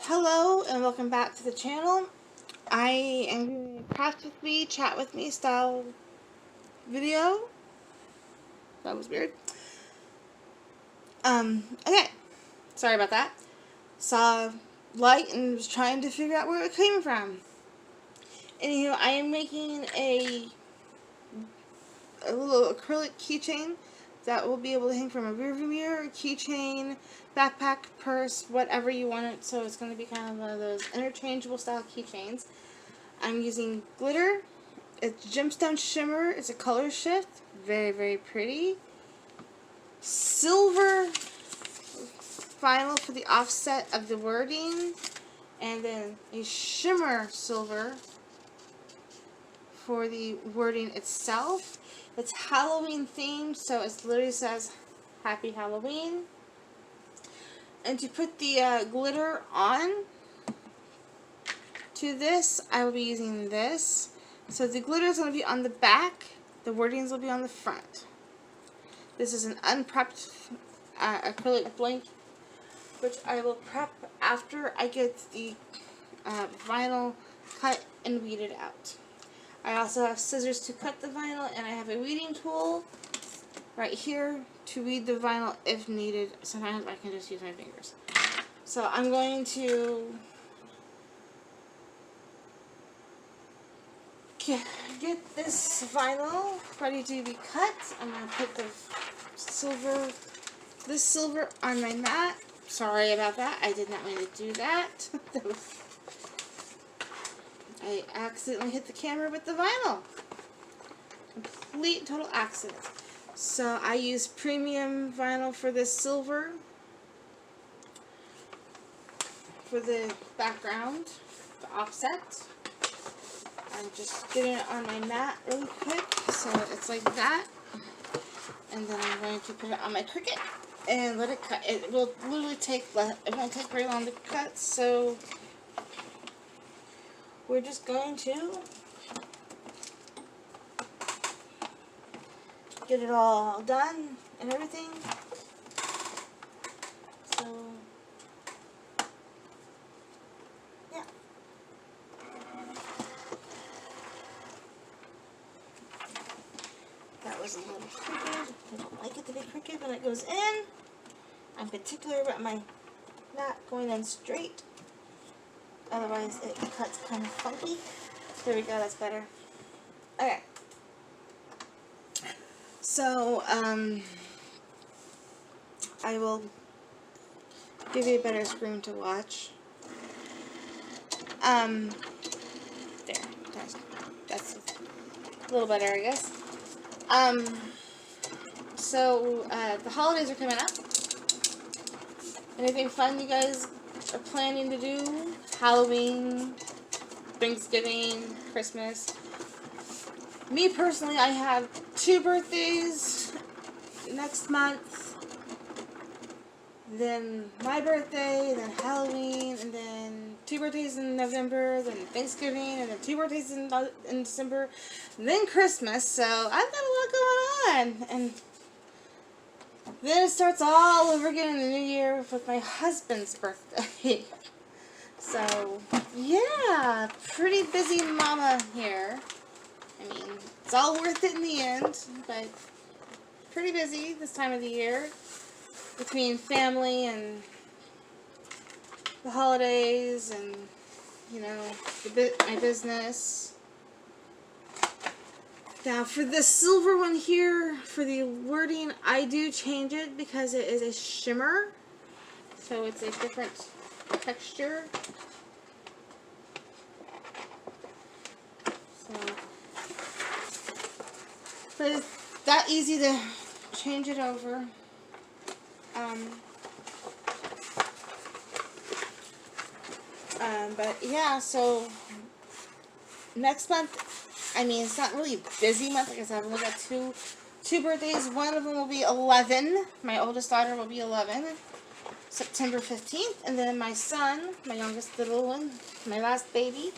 Hello and welcome back to the channel. I am doing a craft with me, chat with me style video. That was weird. Okay. Sorry about that. Saw light and was trying to figure out where it came from. Anywho, I am making a little acrylic keychain that will be able to hang from a rearview mirror, keychain, backpack, purse, whatever you want it. So it's going to be kind of one of those interchangeable style keychains. I'm using glitter. It's gemstone shimmer. It's a color shift. Very, very pretty. Silver vinyl for the offset of the wording. And then a shimmer silver for the wording itself. It's Halloween themed, so it literally says Happy Halloween. And to put the glitter on to this, I will be using this. So the glitter is going to be on the back, the wordings will be on the front. This is an unprepped acrylic blank, which I will prep after I get the vinyl cut and weeded out. I also have scissors to cut the vinyl, and I have a weeding tool right here to weed the vinyl if needed. Sometimes I can just use my fingers. So I'm going to get this vinyl ready to be cut. I'm going to put this silver on my mat. Sorry about that. I did not mean to do that. I accidentally hit the camera with the vinyl. Complete total accident. So I use premium vinyl for this silver for the background, the offset. I'm just getting it on my mat really quick, so it's like that. And then I'm going to put it on my Cricut and let it cut. It will literally take, it won't take very long to cut, so we're just going to get it all done and everything. So, yeah. That was a little crooked. I don't like it to be crooked when it goes in. I'm particular about my not going in straight. Otherwise it cuts kind of funky. There we go, that's better. Okay. So, I will give you a better screen to watch. There. That's a little better, I guess. So, the holidays are coming up. Anything fun you guys are planning to do? Halloween, Thanksgiving, Christmas. Me personally, I have 2 birthdays next month, then my birthday, then Halloween, and then 2 birthdays in November, then Thanksgiving, and then 2 birthdays in December, and then Christmas. So I've got a lot going on, and then it starts all over again in the new year with my husband's birthday. So, yeah, pretty busy mama here. I mean, it's all worth it in the end, but pretty busy this time of the year between family and the holidays and, you know, my business. Now, for the silver one here, for the wording, I do change it because it is a shimmer, so it's a different texture. So, but it's that easy to change it over. But yeah, so next month, I mean, it's not really a busy month. Like I said, I've only got two birthdays. One of them will be 11. My oldest daughter will be 11, September 15th. And then my son, my youngest little one, my last baby,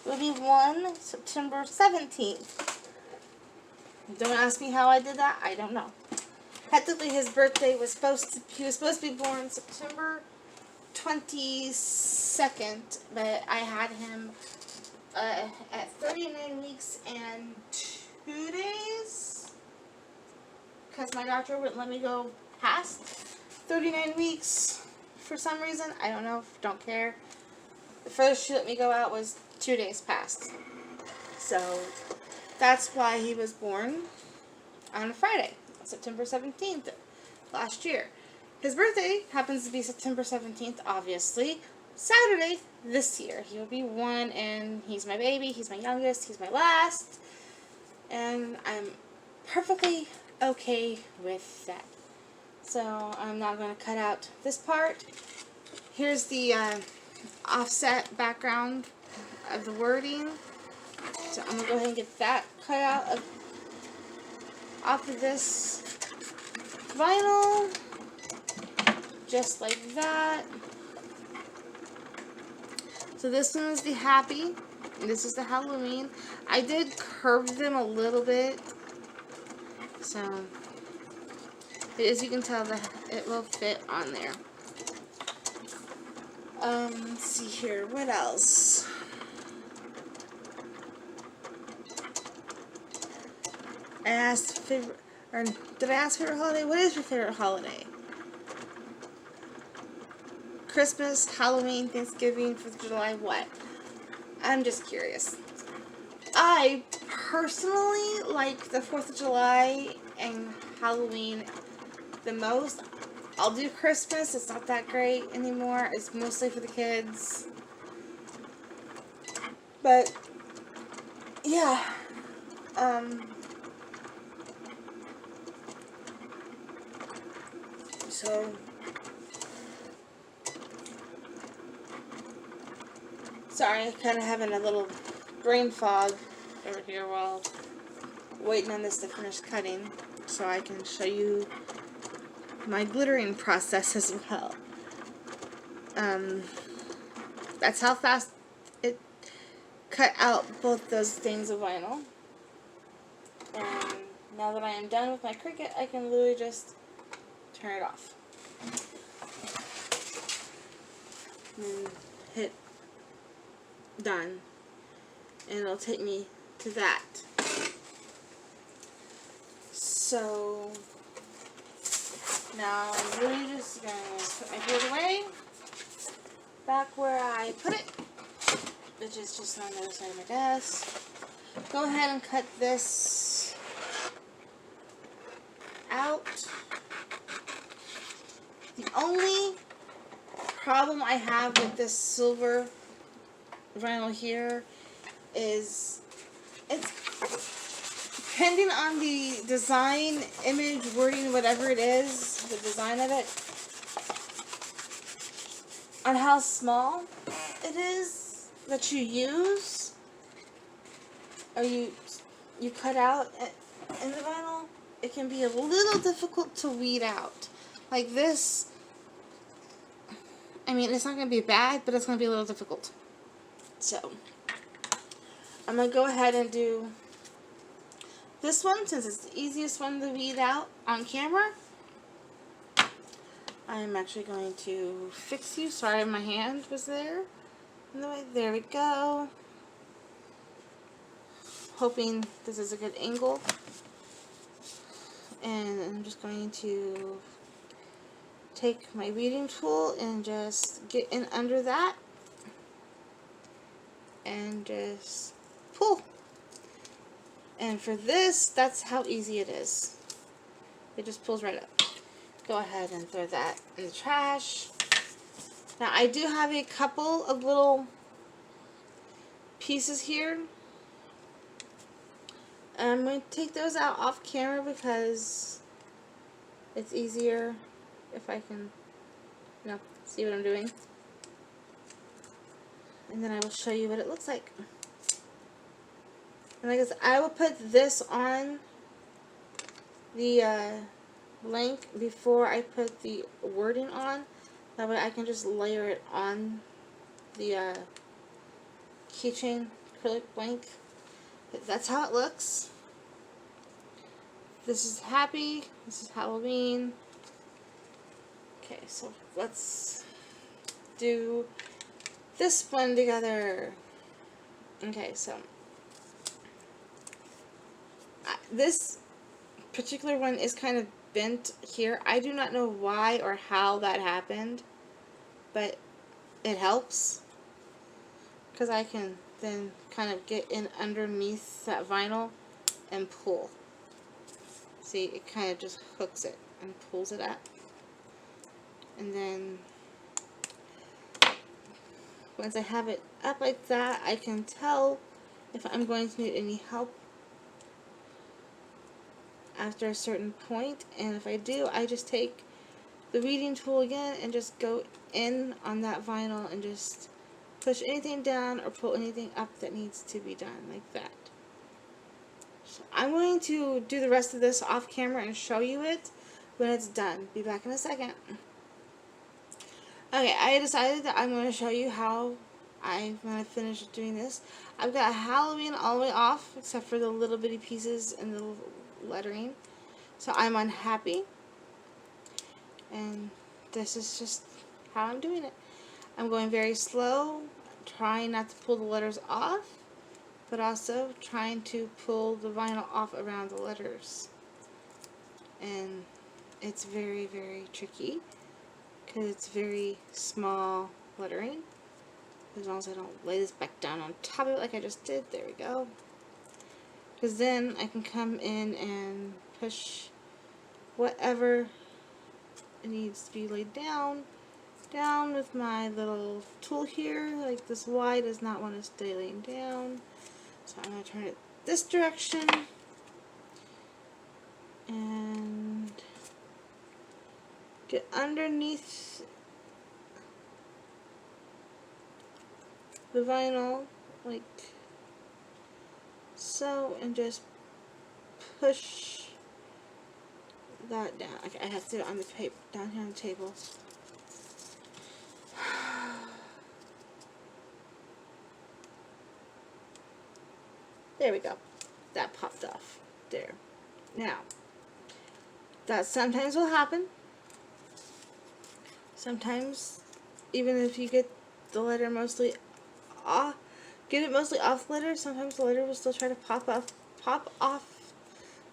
will be 1, September 17th. Don't ask me how I did that. I don't know. Technically, his birthday was he was supposed to be born September 22nd. 2nd, but I had him at 39 weeks and 2 days, because my doctor wouldn't let me go past 39 weeks for some reason. I don't know, don't care. The furthest she let me go out was 2 days past. So that's why he was born on a Friday, September 17th last year. His birthday happens to be September 17th, obviously. Saturday this year. He will be 1, and he's my baby, he's my youngest, he's my last. And I'm perfectly okay with that. So I'm not going to cut out this part. Here's the offset background of the wording. So I'm going to go ahead and get that cut out off of this vinyl. Just like that. So this one is the Happy, and this is the Halloween. I did curve them a little bit, so as you can tell, that it will fit on there. Let's see here, what else? I asked favorite, or did I ask favorite holiday? What is your favorite holiday? Christmas, Halloween, Thanksgiving, 4th of July, what? I'm just curious. I personally like the 4th of July and Halloween the most. I'll do Christmas. It's not that great anymore. It's mostly for the kids. But, yeah. So... Sorry, I'm kind of having a little brain fog over here while waiting on this to finish cutting, so I can show you my glittering process as well. That's how fast it cut out both those things of vinyl. And now that I am done with my Cricut, I can literally just turn it off. And hit done, and it'll take me to that. So now I'm really just gonna put my board away back where I put it, which is just on the other side of my desk. Go ahead and cut this out. The only problem I have with this silver vinyl here is it's depending on the design, image, wording, whatever it is, the design of it, on how small it is that you use or you cut out in the vinyl, it can be a little difficult to weed out. Like this, I mean, it's not going to be bad, but it's going to be a little difficult. So, I'm going to go ahead and do this one, since it's the easiest one to weed out on camera. I'm actually going to fix you. Sorry, my hand was there. There we go. Hoping this is a good angle. And I'm just going to take my weeding tool and just get in under that. And just pull. And for this, that's how easy it is. It just pulls right up. Go ahead and throw that in the trash. Now I do have a couple of little pieces here. And I'm going to take those out off camera because it's easier if I can, you know, see what I'm doing. And then I will show you what it looks like. And like I said, I will put this on the blank before I put the wording on. That way I can just layer it on the keychain acrylic blank. But that's how it looks. This is Happy. This is Halloween. Okay, so let's do this one together. Okay, so this particular one is kind of bent here. I do not know why or how that happened, but it helps because I can then kind of get in underneath that vinyl and pull. See, it kind of just hooks it and pulls it up. And then once I have it up like that, I can tell if I'm going to need any help after a certain point. And if I do, I just take the reading tool again and just go in on that vinyl and just push anything down or pull anything up that needs to be done, like that. So I'm going to do the rest of this off camera and show you it when it's done. Be back in a second. Okay, I decided that I'm going to show you how I'm going to finish doing this. I've got Halloween all the way off, except for the little bitty pieces and the lettering. So I'm unhappy. And this is just how I'm doing it. I'm going very slow, trying not to pull the letters off, but also trying to pull the vinyl off around the letters. And it's very, very tricky because it's very small lettering. As long as I don't lay this back down on top of it like I just did. There we go. Because then I can come in and push whatever needs to be laid down with my little tool here. Like this Y does not want to stay laying down, so I'm going to turn it this direction and get underneath the vinyl like so and just push that down. Okay, I have to do it on the paper down here on the table. There we go. That popped off. There. Now, that sometimes will happen. Sometimes, even if you get the letter mostly off, get it mostly off the letter, sometimes the letter will still try to pop off.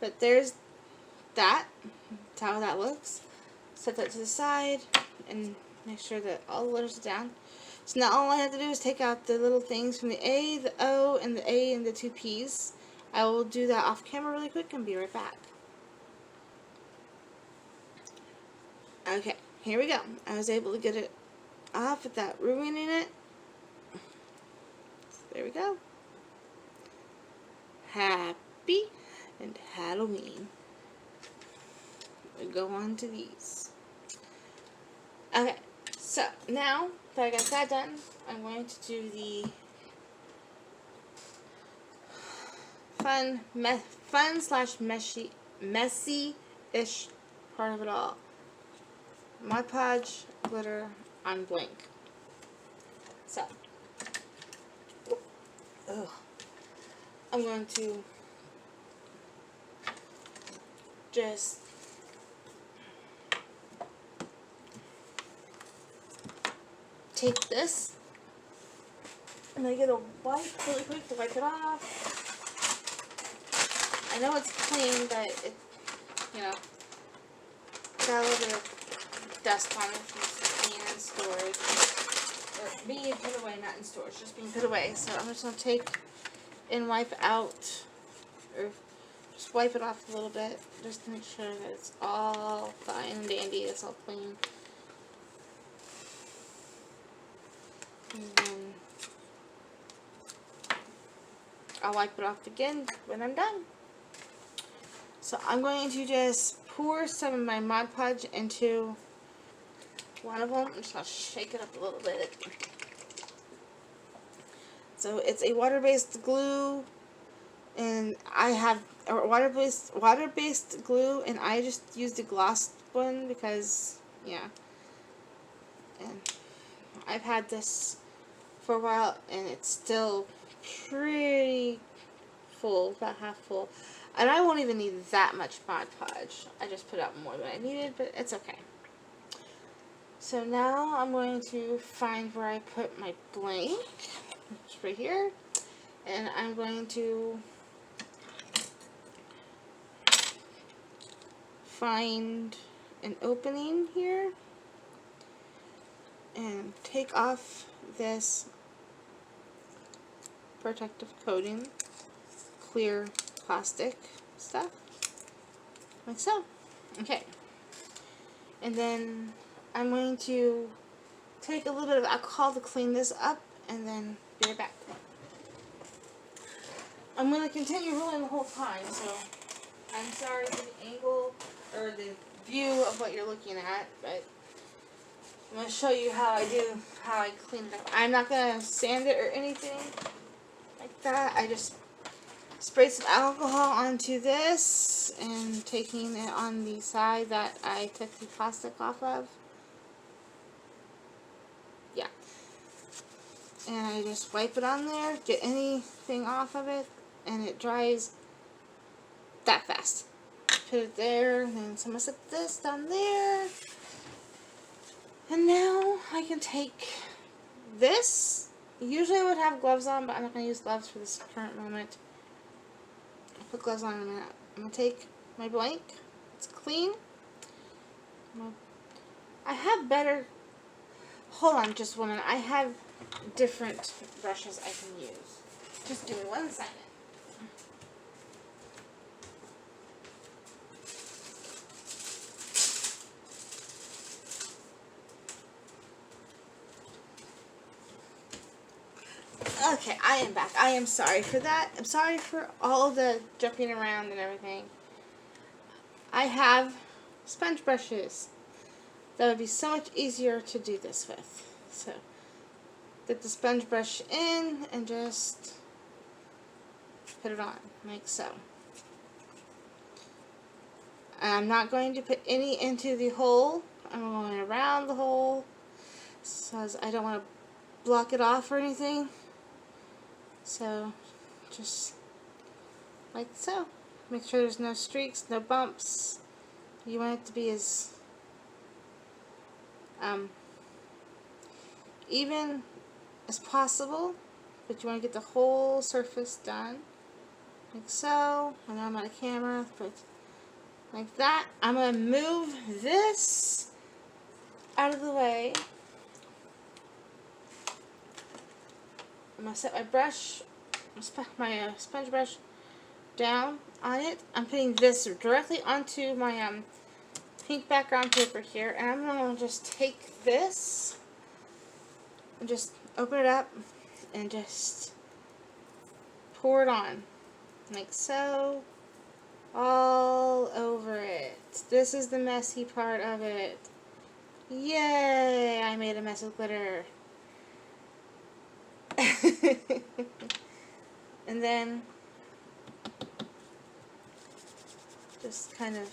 But there's that. That's how that looks. Set that to the side and make sure that all the letters are down. So now all I have to do is take out the little things from the A, the O, and the A and the two P's. I will do that off camera really quick and be right back. Okay, here we go. I was able to get it off without ruining it. There we go. Happy and Halloween. We go on to these. Okay, so now that I got that done, I'm going to do the fun slash messy-ish part of it all. Mod Podge glitter on blank. So, I'm going to just take this and I get a wipe really quick to wipe it off. I know it's clean, but it, you know, got a little bit of dust on it from being in storage. Or being put away, not in storage, just being put away. So I'm just going to take and wipe out, or just wipe it off a little bit, just to make sure that it's all fine and dandy, it's all clean. And then I'll wipe it off again when I'm done. So I'm going to just pour some of my Mod Podge into one of them. I'm just going to shake it up a little bit. So it's a water-based glue, and I have a water-based glue, and I just used a gloss one because, yeah. And I've had this for a while, and it's still pretty full, about half full. And I won't even need that much Mod Podge. I just put out more than I needed, but it's okay. So now I'm going to find where I put my blank. It's right here. And I'm going to find an opening here and take off this protective coating, clear plastic stuff, like so. Okay. And then I'm going to take a little bit of alcohol to clean this up and then be right back. I'm going to continue rolling the whole time, so I'm sorry for the angle or the view of what you're looking at, but I'm going to show you how I clean it up. I'm not going to sand it or anything like that. I just sprayed some alcohol onto this and taking it on the side that I took the plastic off of. Yeah. And I just wipe it on there, get anything off of it, and it dries that fast. Put it there, and then someone set this down there. And now I can take this. Usually I would have gloves on, but I'm not going to use gloves for this current moment. I'll put gloves on in a minute. I'm going to take my blank. It's clean. I have better... Hold on just one minute. I have different brushes I can use. Just give me 1 second. Okay, I am back. I am sorry for that. I'm sorry for all the jumping around and everything. I have sponge brushes. That would be so much easier to do this with. So, get the sponge brush in and just put it on, like so. I'm not going to put any into the hole. I'm going around the hole, so I don't want to block it off or anything. So, just like so. Make sure there's no streaks, no bumps. You want it to be as even as possible, but you want to get the whole surface done, like so. I know I'm on a camera, but like that. I'm going to move this out of the way. I'm going to set my brush, my sponge brush down on it. I'm putting this directly onto my pink background paper here, and I'm going to just take this and just open it up and just pour it on, like so, all over it. This is the messy part of it. Yay! I made a mess of glitter. And then just kind of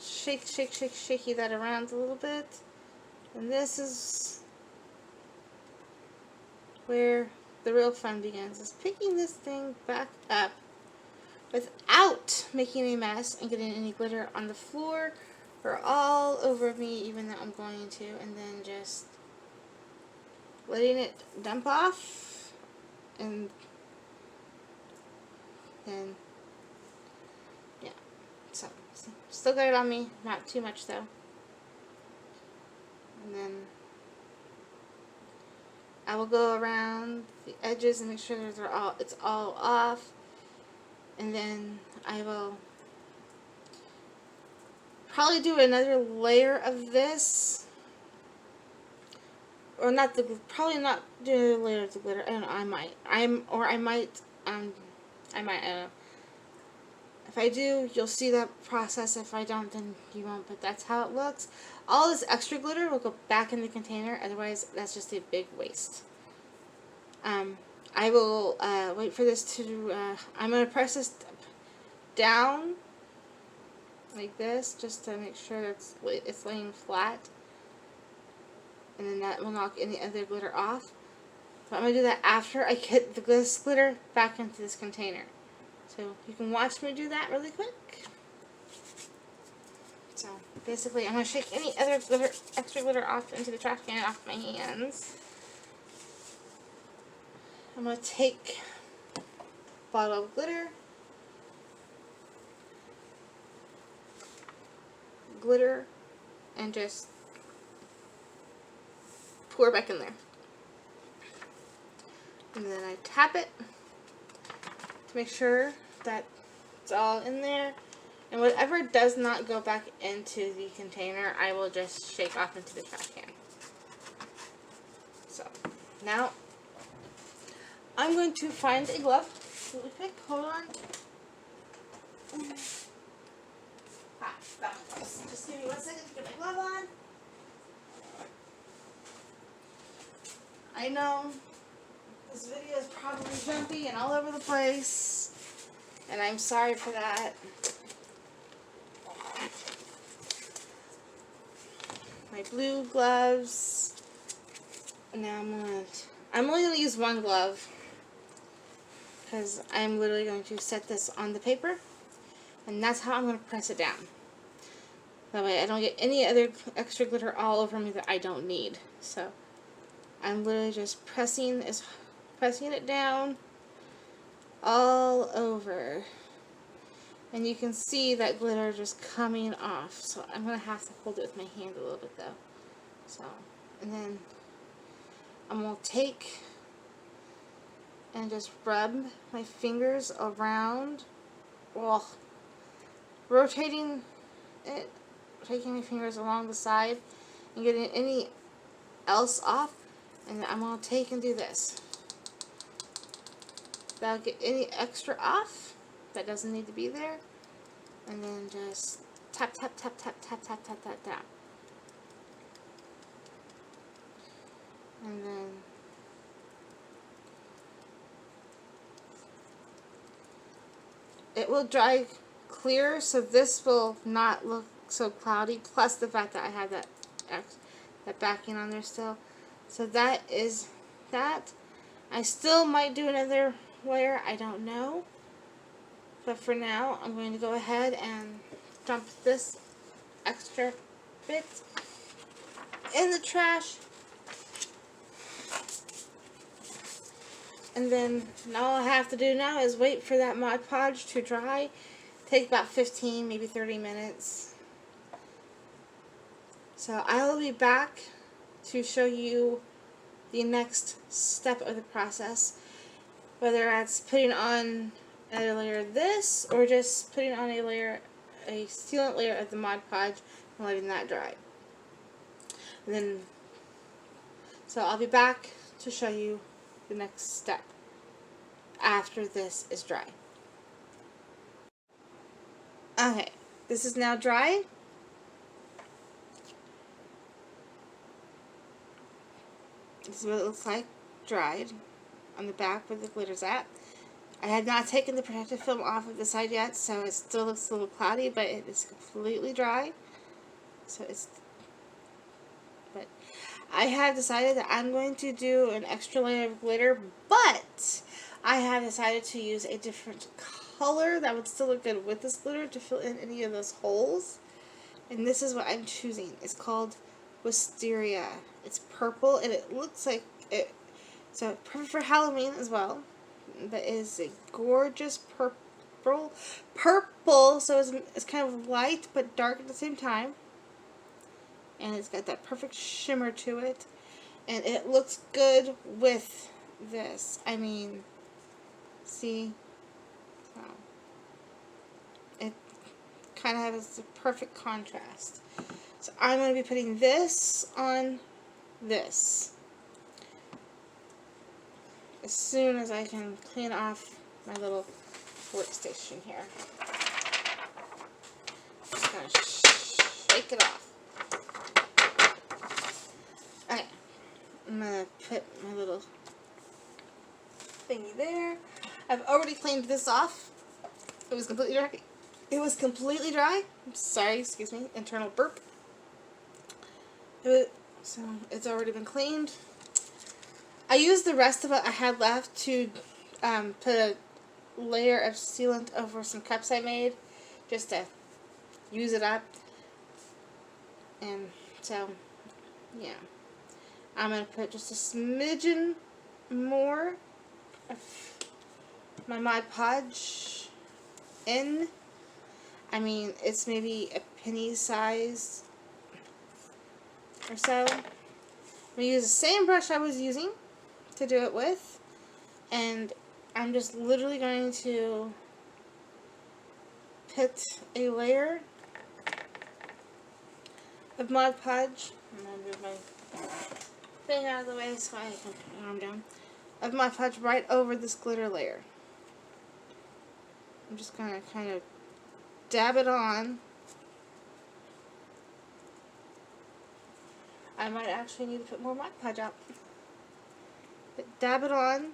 shaky that around a little bit. And this is where the real fun begins, is picking this thing back up without making a mess and getting any glitter on the floor or all over me, even though I'm going to, and then just letting it dump off, and then yeah, so still got it on me, not too much though. And then I will go around the edges and make sure that it's all off, and then I will probably do another layer of this, or not the, probably not do a layer of the glitter. I don't know, I might, I don't know. If I do, you'll see that process. If I don't, then you won't, but that's how it looks. All this extra glitter will go back in the container, otherwise that's just a big waste. I will wait for this to, I'm going to press this down like this, just to make sure that it's laying flat, and then that will knock any other glitter off. But I'm going to do that after I get this glitter back into this container. So you can watch me do that really quick. So basically, I'm going to shake any other glitter, extra glitter off into the trash can off my hands. I'm going to take a bottle of glitter, and just pour it back in there. And then I tap it to make sure that it's all in there. And whatever does not go back into the container, I will just shake off into the trash can. So, now, I'm going to find a glove really quick. Hold on. That was close. Just give me 1 second to get my glove on. I know this video is probably jumpy and all over the place, and I'm sorry for that. My blue gloves. Now I'm only going to use one glove because I'm literally going to set this on the paper, and that's how I'm going to press it down. That way I don't get any other extra glitter all over me that I don't need. So I'm literally just pressing it down all over. And you can see that glitter just coming off. So I'm going to have to hold it with my hand a little bit though. So, and then I'm going to take and just rub my fingers around, well, rotating it, taking my fingers along the side and getting any else off. And then I'm going to take and do this. That'll get any extra off that doesn't need to be there, and then just tap, tap, tap, tap, tap, tap, tap, tap, tap. And then it will dry clear, so this will not look so cloudy, plus the fact that I have that backing on there still. So that is that. I still might do another layer, I don't know. But for now, I'm going to go ahead and dump this extra bit in the trash. And then all I have to do now is wait for that Mod Podge to dry. Take about 15, maybe 30 minutes. So I will be back to show you the next step of the process. Whether that's putting on a layer of this, or just putting on a sealant layer of the Mod Podge and letting that dry. And then, so I'll be back to show you the next step after this is dry. Okay, this is now dry. This is what it looks like dried on the back where the glitter's at. I had not taken the protective film off of the side yet, so it still looks a little cloudy, but it is completely dry. But I have decided that I'm going to do an extra layer of glitter, but I have decided to use a different color that would still look good with this glitter to fill in any of those holes. And this is what I'm choosing. It's called Wisteria. It's purple, and it looks like it. So perfect for Halloween as well. That is a gorgeous purple, so it's kind of light but dark at the same time, and it's got that perfect shimmer to it, and it looks good with this. I mean, see, so it kind of has the perfect contrast. So I'm going to be putting this on this as soon as I can clean off my little workstation here. Just gonna shake it off. Okay, I'm gonna put my little thingy there. I've already cleaned this off. It was completely dry. It was completely dry. I'm sorry, excuse me, internal burp. So it's already been cleaned. I used the rest of what I had left to put a layer of sealant over some cups I made, just to use it up. And so, yeah. I'm going to put just a smidgen more of my Mod Podge in. I mean, it's maybe a penny size or so. I'm going to use the same brush I was using to do it with. And I'm just literally going to put a layer of Mod Podge. I'm going to move my thing out of the way so I can put my arm down. Of Mod Podge right over this glitter layer. I'm just going to kind of dab it on. I might actually need to put more Mod Podge out. But dab it on.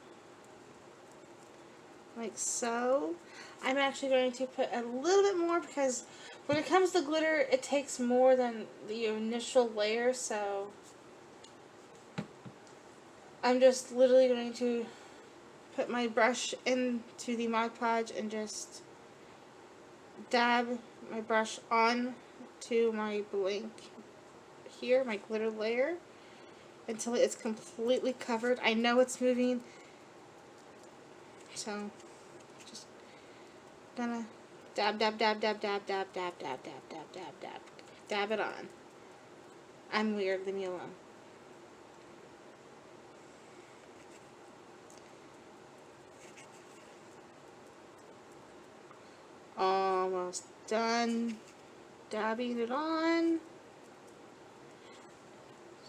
Like so. I'm actually going to put a little bit more because when it comes to glitter, it takes more than the initial layer, so I'm just literally going to put my brush into the Mod Podge and just dab my brush on to my blank here, my glitter layer, until it's completely covered. I know it's moving, so just gonna dab, dab, dab, dab, dab, dab, dab, dab, dab, dab, dab, dab, dab it on. I'm weird, leave me alone. Almost done dabbing it on.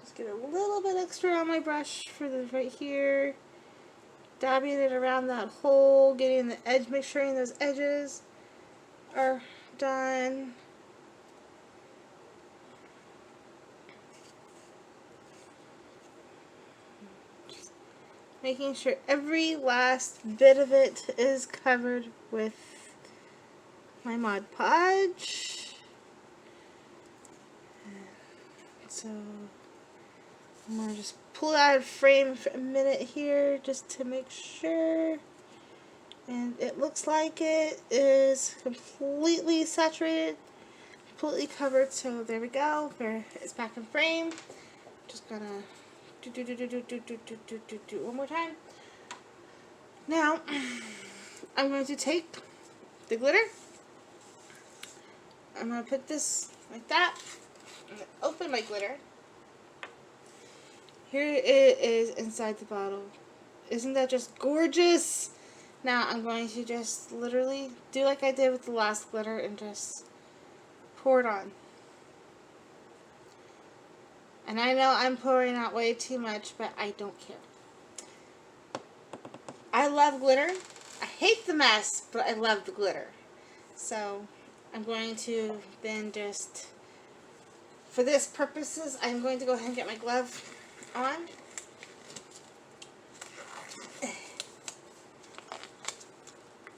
Just get a little bit extra on my brush for the right here. Dabbing it around that hole, getting the edge, make sure those edges are done. Just making sure every last bit of it is covered with my Mod Podge. So I'm going to just pull it out of frame for a minute here just to make sure. And it looks like it is completely saturated, completely covered. So there we go. It's back in frame. Just gonna do one more time. Now I'm going to take the glitter. I'm going to put this like that. I'm going to open my glitter. Here it is inside the bottle. Isn't that just gorgeous? Now I'm going to just literally do like I did with the last glitter and just pour it on. And I know I'm pouring out way too much, but I don't care. I love glitter. I hate the mess, but I love the glitter. So I'm going to then just, for this purposes, I'm going to go ahead and get my glove on.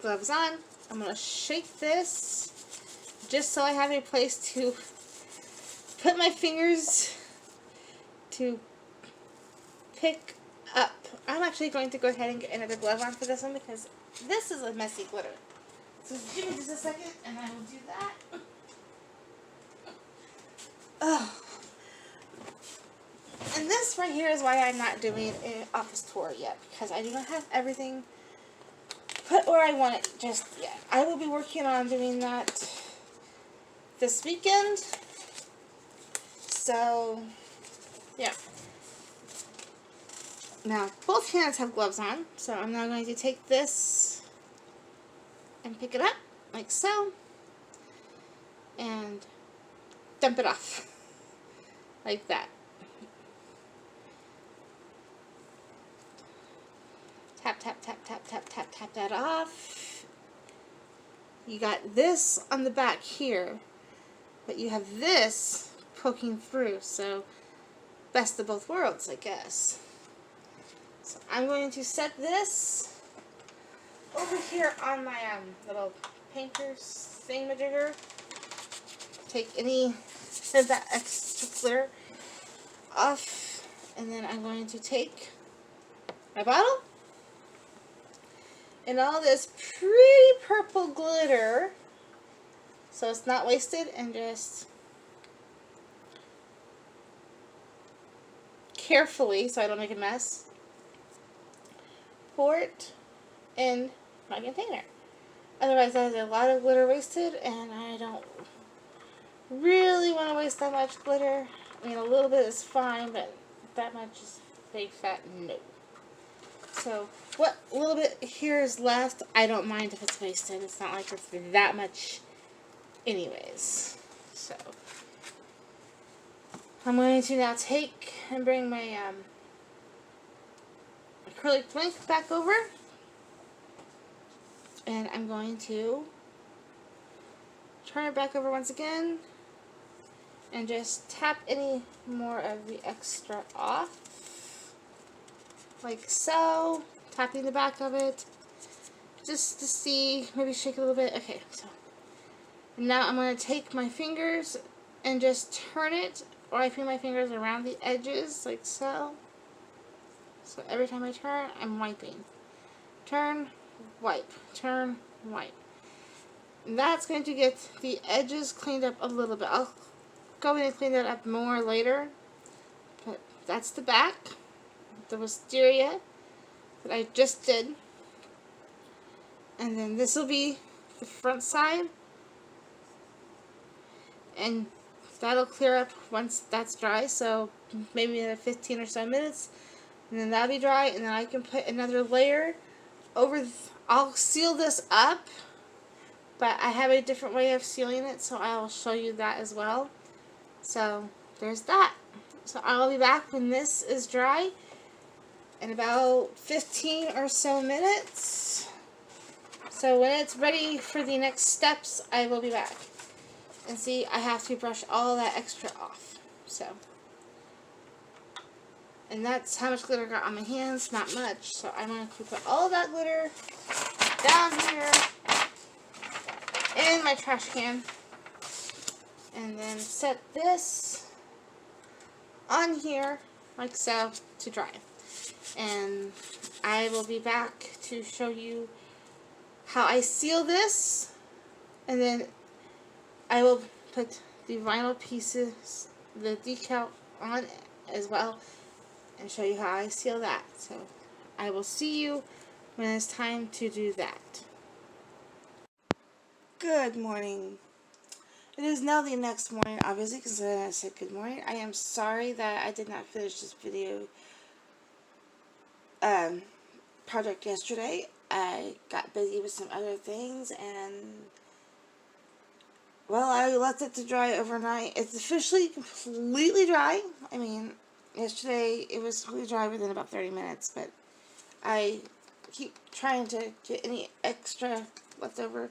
Gloves on. I'm going to shake this just so I have a place to put my fingers to pick up. I'm actually going to go ahead and get another glove on for this one because this is a messy glitter. So give me just a second and I will do that. Oh. And this right here is why I'm not doing an office tour yet, because I do not have everything put where I want it just yet. I will be working on doing that this weekend. So, yeah. Now, both hands have gloves on, so I'm now going to take this and pick it up, like so, and dump it off, like that. Tap, tap, tap, tap, tap, tap, tap that off. You got this on the back here, but you have this poking through, so best of both worlds, I guess. So I'm going to set this over here on my little painter's thingamajigger. Take any of that extra glitter off, and then I'm going to take my bottle and all this pretty purple glitter, so it's not wasted, and just carefully so I don't make a mess, pour it in my container. Otherwise, there's a lot of glitter wasted, and I don't really want to waste that much glitter. I mean, a little bit is fine, but that much is big fat no. So, what little bit here is left, I don't mind if it's wasted. It's not like it's that much anyways. So, I'm going to now take and bring my acrylic blank back over. And I'm going to turn it back over once again and just tap any more of the extra off. Like so. Tapping the back of it. Just to see, maybe shake it a little bit. Okay, so now I'm going to take my fingers and just turn it, or I feel my fingers around the edges, like so. So every time I turn, I'm wiping. Turn, wipe, turn, wipe. And that's going to get the edges cleaned up a little bit. I'll go in and clean that up more later. But that's the back, the wisteria that I just did. And then this will be the front side. And that'll clear up once that's dry, so maybe in 15 or so minutes. And then that'll be dry, and then I can put another layer over. I'll seal this up, but I have a different way of sealing it, so I will show you that as well. So there's that. So I'll be back when this is dry in about 15 or so minutes. So when it's ready for the next steps, I will be back. And see, I have to brush all that extra off. So, and that's how much glitter I got on my hands. Not much. So I'm going to put all that glitter down here in my trash can. And then set this on here, like so, to dry. And I will be back to show you how I seal this. And then I will put the vinyl pieces, the decal on as well, and show you how I seal that. So I will see you when it's time to do that. Good morning. It is now the next morning, obviously, because I said good morning. I am sorry that I did not finish this video project yesterday. I got busy with some other things, and well, I left it to dry overnight. It's officially completely dry. I mean, yesterday it was completely dry within about 30 minutes, but I keep trying to get any extra left over.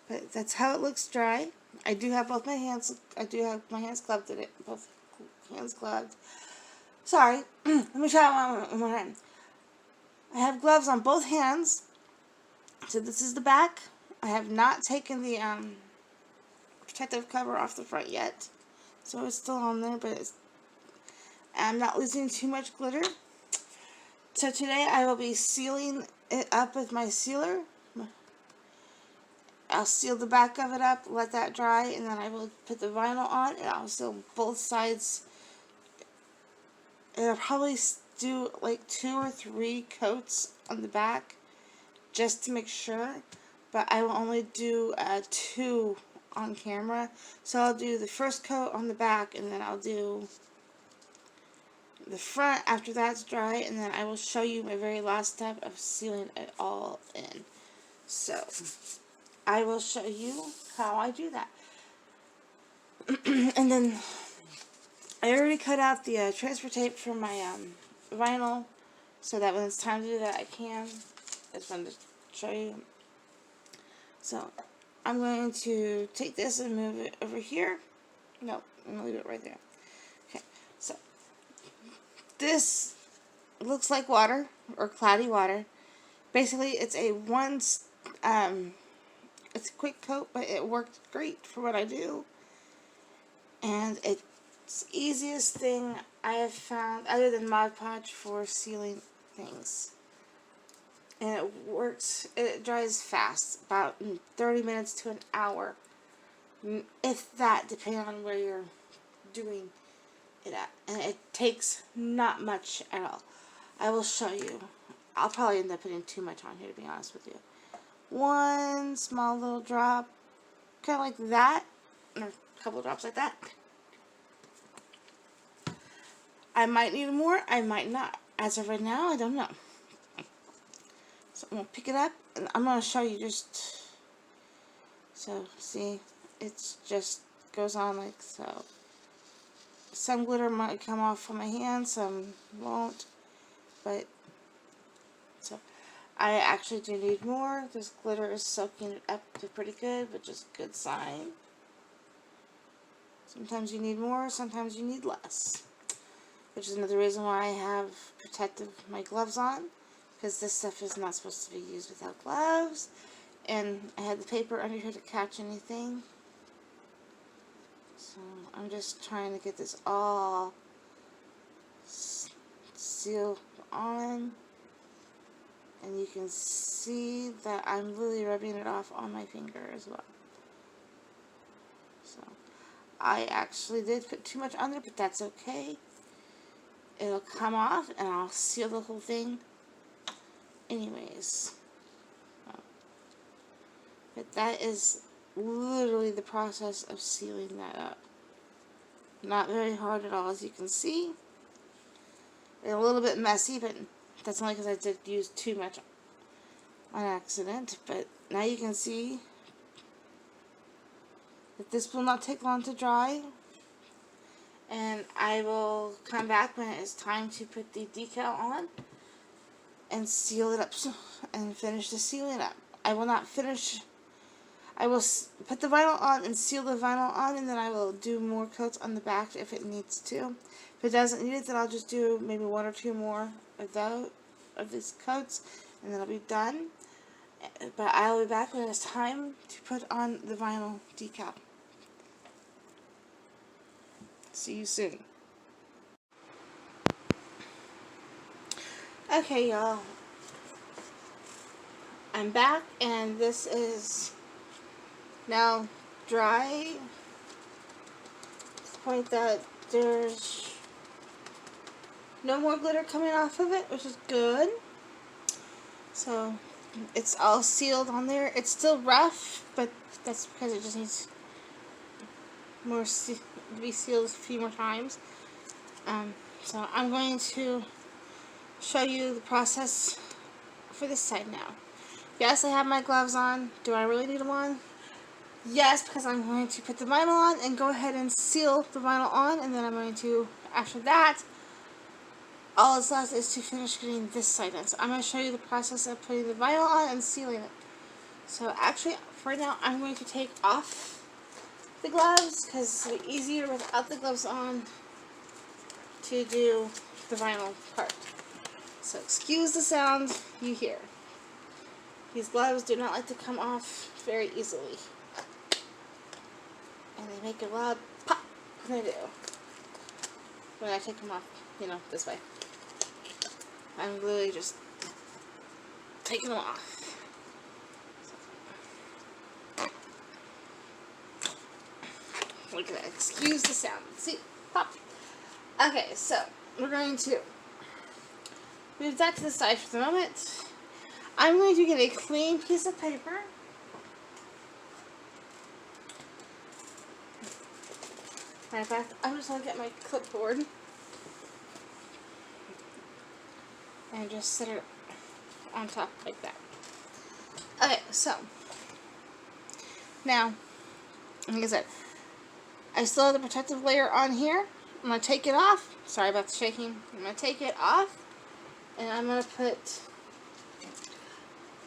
But that's how it looks dry. I do have both my hands. I do have my hands gloved in it. Both hands gloved. Sorry. Let me try it one more time. I have gloves on both hands. So this is the back. I have not taken the protective cover off the front yet, so it's still on there, but I'm not losing too much glitter. So today I will be sealing it up with my sealer. I'll seal the back of it up, let that dry, and then I will put the vinyl on, and I'll seal both sides. And I'll probably do like 2 or 3 coats on the back just to make sure, but I will only do 2 on camera. So I'll do the first coat on the back, and then I'll do the front after that's dry, and then I will show you my very last step of sealing it all in. So I will show you how I do that. And then I already cut out the transfer tape from my vinyl, so that when it's time to do that I can. I just wanted to show you. So I'm going to take this and move it over here. No, I'm going to leave it right there. Okay, so this looks like water, or cloudy water. Basically, it's a it's a quick coat, but it worked great for what I do. And it's the easiest thing I have found, other than Mod Podge, for sealing things. And it works, it dries fast, about 30 minutes to an hour, if that, depending on where you're doing it out. And it takes not much at all. I will show you. I'll probably end up putting too much on here, to be honest with you. One small little drop, kind of like that, or a couple drops like that. I might need more, I might not. As of right now, I don't know. So I'm going to pick it up, and I'm going to show you just, so see, it's just goes on like so. Some glitter might come off from my hand, some won't, but, so, I actually do need more. This glitter is soaking it up to pretty good, which is a good sign. Sometimes you need more, sometimes you need less. Which is another reason why I have my gloves on, because this stuff is not supposed to be used without gloves. And I had the paper under here to catch anything. So I'm just trying to get this all sealed on. And you can see that I'm really rubbing it off on my finger as well. So I actually did put too much on there, but that's okay. It'll come off and I'll seal the whole thing anyways. But that is literally the process of sealing that up. Not very hard at all, as you can see. It's a little bit messy, but that's only because I did use too much on accident. But now you can see that this will not take long to dry. And I will come back when it is time to put the decal on and seal it up and finish the sealing up. I will not finish. I will put the vinyl on and seal the vinyl on, and then I will do more coats on the back if it needs to. If it doesn't need it, then I'll just do maybe one or two more of these coats, and then I'll be done. But I'll be back when it's time to put on the vinyl decal. See you soon. Okay, y'all. I'm back, and this is now dry to the point that there's no more glitter coming off of it, which is good. So it's all sealed on there. It's still rough, but that's because it just needs more to be sealed a few more times. So I'm going to show you the process for this side now. Yes, I have my gloves on. Do I really need them on? Yes, because I'm going to put the vinyl on and go ahead and seal the vinyl on, and then I'm going to, after that, all that's left is to finish getting this side done. So I'm going to show you the process of putting the vinyl on and sealing it. So actually, for now, I'm going to take off the gloves because it's easier without the gloves on to do the vinyl part. So excuse the sound you hear. These gloves do not like to come off very easily. And they make a loud pop when they do. When I take them off, you know, this way. I'm literally just taking them off. Look at that. Excuse the sound. See? Pop. Okay, so we're going to move that to the side for the moment. I'm going to get a clean piece of paper. Matter of fact, I'm just going to get my clipboard and just set it on top like that. Okay, so now, like I said, I still have the protective layer on here. I'm going to take it off. Sorry about the shaking. I'm going to take it off, and I'm going to put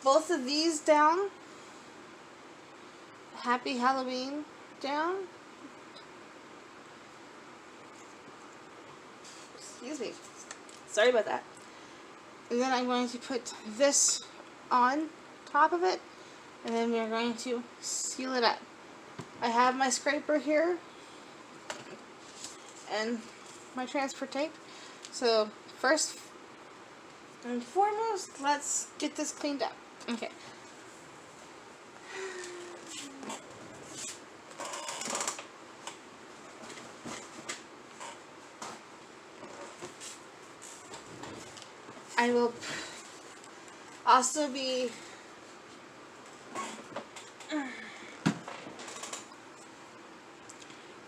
both of these down. Happy Halloween down. Excuse me. Sorry about that. And then I'm going to put this on top of it, and then we're going to seal it up. I have my scraper here and my transfer tape. So first and foremost, let's get this cleaned up. Okay. I will also be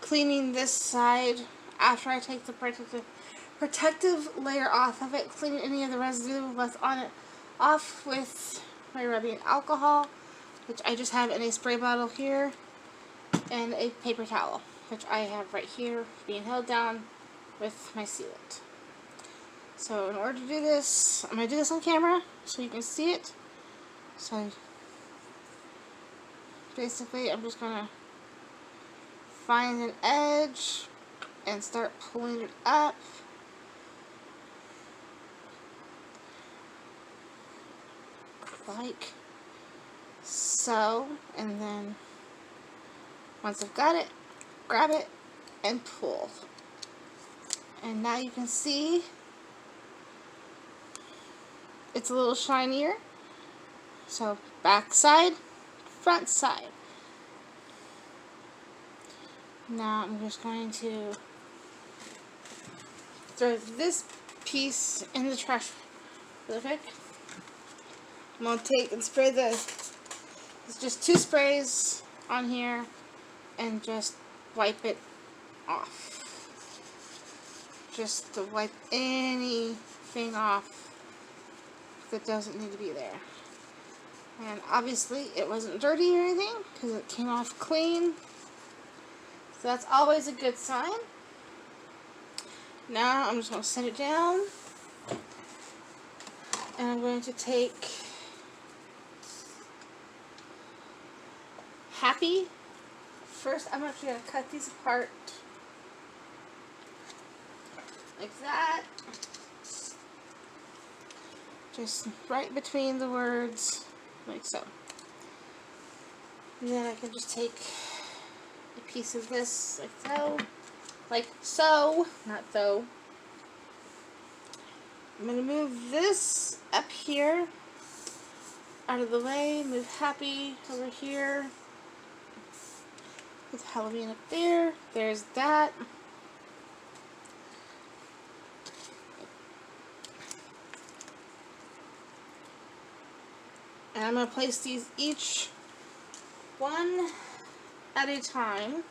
cleaning this side after I take the protective layer off of it, cleaning any of the residue left on it off with my rubbing alcohol, which I just have in a spray bottle here, and a paper towel, which I have right here being held down with my sealant. So in order to do this, I'm going to do this on camera so you can see it. So basically I'm just going to find an edge and start pulling it up. Like so, and then once I've got it, grab it and pull. And now you can see it's a little shinier. So back side, front side. Now I'm just going to throw this piece in the trash real quick. I'm going to take and spray it's just 2 sprays on here and just wipe it off. Just to wipe anything off that doesn't need to be there. And obviously it wasn't dirty or anything because it came off clean. So that's always a good sign. Now I'm just going to set it down. And I'm going to take Happy. First I'm actually going to cut these apart. Like that. Just right between the words, like so. And then I can just take a piece of this, like so. Like so, not so. I'm going to move this up here, out of the way, move Happy over here. Put Halloween up there. There's that. And I'm going to place these each one at a time.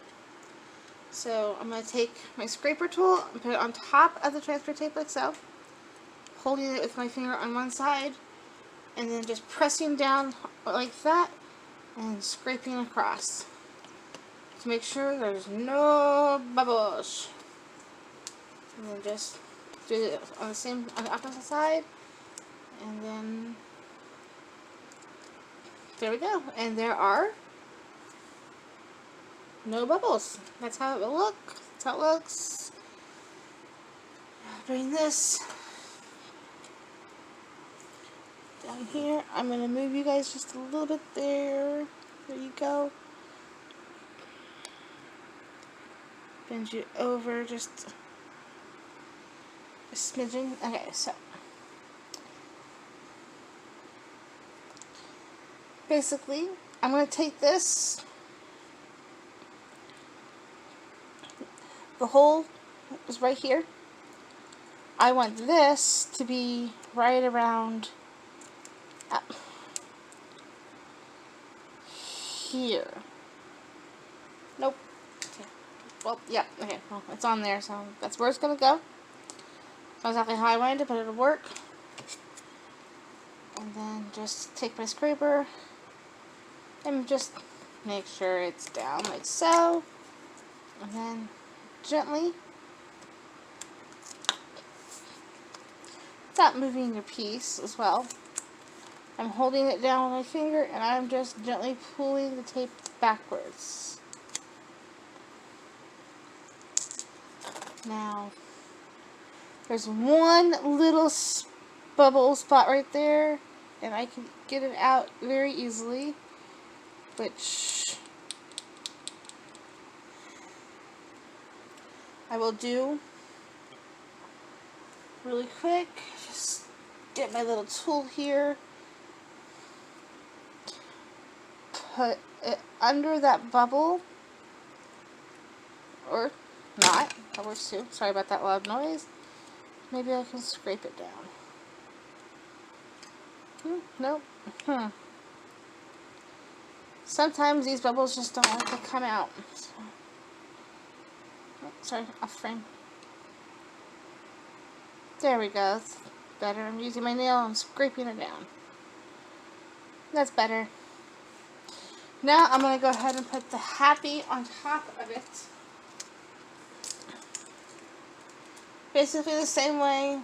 So I'm going to take my scraper tool and put it on top of the transfer tape like so, holding it with my finger on one side, and then just pressing down like that and scraping across to make sure there's no bubbles. And then just do it on the opposite side, and then there we go. And there are no bubbles. That's how it will look. That's how it looks. I'll bring this down here. I'm going to move you guys just a little bit there. There you go. Bend you over just a smidgen. Okay, so basically I'm going to take this, the hole is right here. I want this to be right around here. Nope. Okay. Well, yeah, okay, well, it's on there, so that's where it's going to go. That's exactly how I wanted it, but it'll work. And then just take my scraper and just make sure it's down like so. And then gently, without moving your piece as well, I'm holding it down with my finger and I'm just gently pulling the tape backwards. Now, there's one little bubble spot right there, and I can get it out very easily, which I will do really quick. Just get my little tool here, put it under that bubble, or not, that works too. Sorry about that loud noise. Maybe I can scrape it down. Nope. Sometimes these bubbles just don't want to come out. So. Oh, sorry, off frame. There we go. That's better. I'm using my nail and scraping it down. That's better. Now I'm going to go ahead and put the happy on top of it. Basically the same way.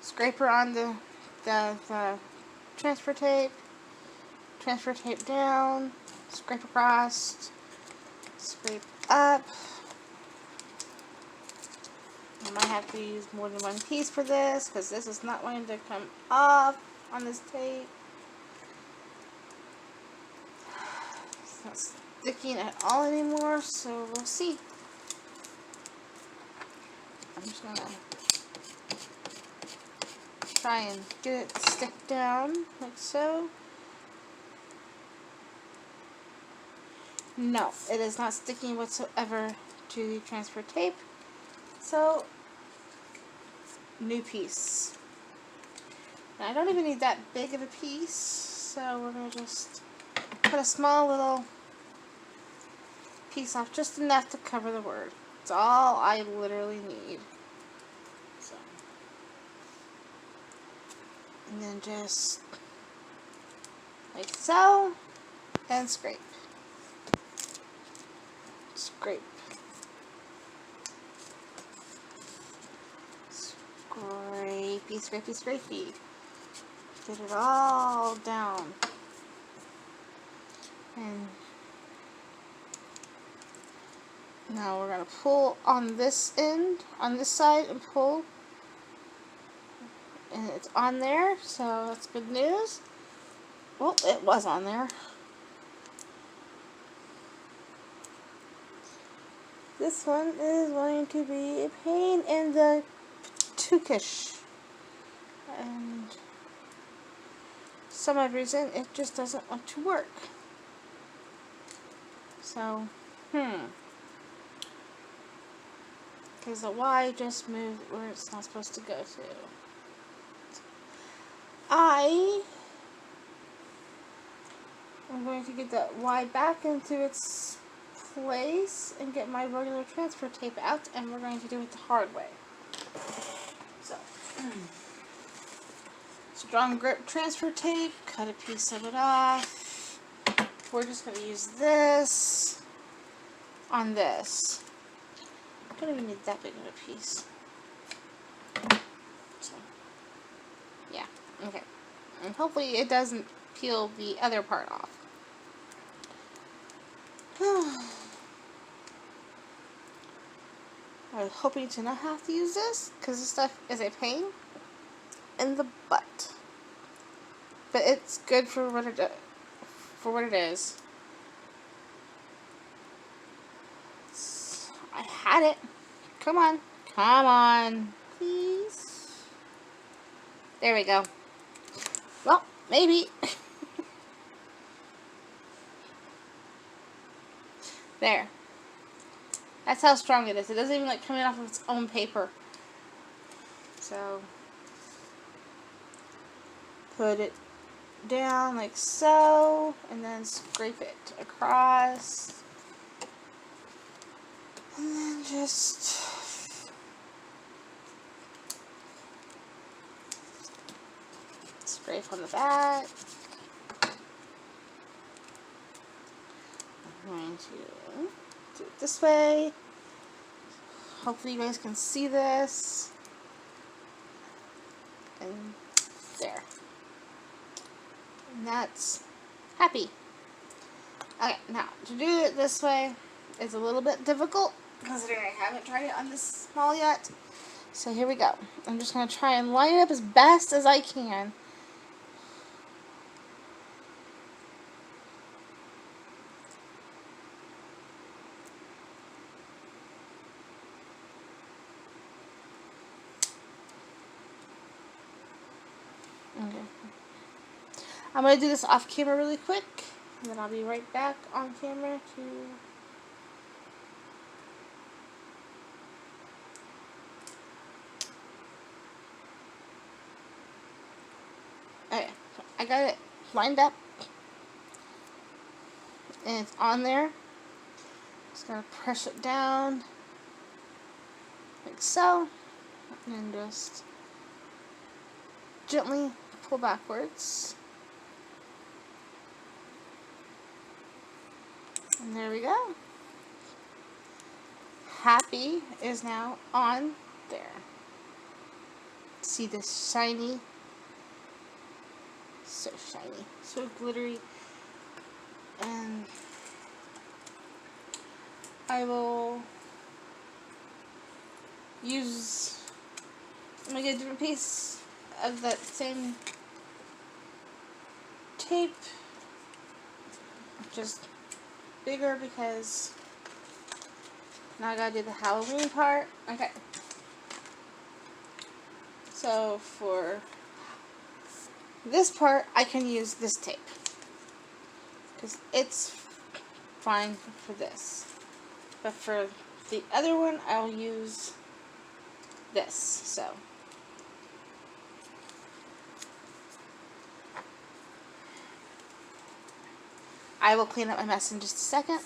Scraper on the transfer tape down, scrape across, scrape up. I might have to use more than one piece for this because this is not going to come off on this tape. It's not sticking at all anymore, so we'll see. I'm just going to try and get it to stick down like so. No, it is not sticking whatsoever to the transfer tape. So, new piece. Now, I don't even need that big of a piece, so we're going to just put a small little piece off, just enough to cover the word. That's all I literally need. So, and then just like so, and scrape. Scrape. Scrapey, scrapey, scrapey. Get it all down. And now we're going to pull on this end, on this side, and pull. And it's on there, so that's good news. Well, it was on there. This one is going to be a pain in the tukish. And some odd reason it just doesn't want to work. So, because the Y just moved where it's not supposed to go to. I am going to get that Y back into its place and get my regular transfer tape out, and we're going to do it the hard way. So, strong grip transfer tape, cut a piece of it off. We're just going to use this on this. I don't even need that big of a piece. So, yeah, okay. And hopefully it doesn't peel the other part off. I was hoping to not have to use this, because this stuff is a pain in the butt. But it's good for what it is. I had it. Come on. Come on. Please. There we go. Well, maybe. There. That's how strong it is. It doesn't even like coming off of its own paper. So, put it down like so, and then scrape it across. And then just scrape on the back. I'm going to do it this way. Hopefully you guys can see this. And there. And that's happy. Okay, now to do it this way is a little bit difficult considering I haven't tried it on this small yet. So here we go. I'm just going to try and line it up as best as I can. Okay. I'm going to do this off camera really quick, and then I'll be right back on camera to... I got it lined up, and it's on there. Just gonna press it down like so, and just gently pull backwards. And there we go. Happy is now on there. See this shiny, so shiny, so glittery, and I will use, I'm going to get a different piece of that same tape, just bigger because now I gotta do the Halloween part. Okay. So for this part, I can use this tape because it's fine for this. But for the other one, I'll use this. So I will clean up my mess in just a second.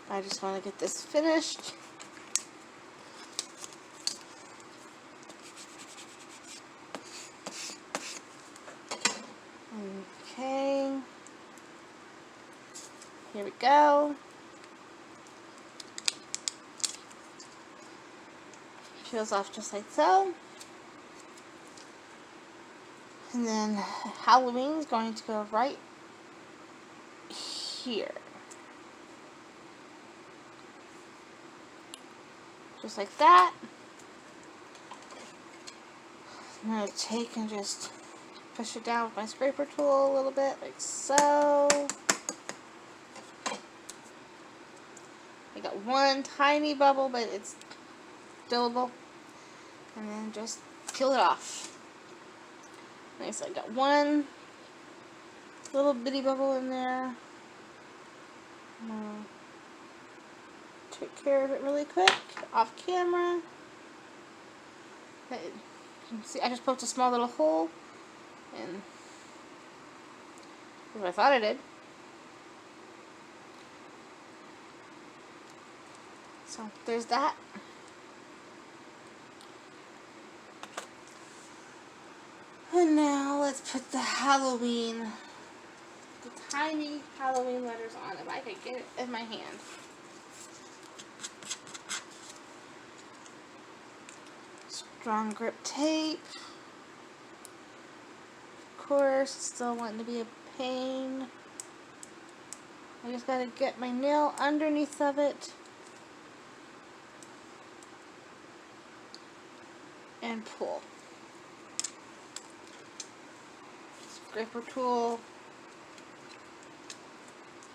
I just want to get this finished. Okay. Here we go. Peels off just like so. And then Halloween is going to go right here. Just like that. I'm going to take and just push it down with my scraper tool a little bit, like so. I got one tiny bubble, but it's fillable. And then just peel it off. Nice, I got one little bitty bubble in there. Take care of it really quick, off camera. You can see I just poked a small little hole, and that's what I thought I did. So there's that. And now let's put the Halloween, the tiny Halloween letters on, if I could get it in my hand. Strong grip tape. Of course, still wanting to be a pain. I just gotta get my nail underneath of it and pull. Scraper tool.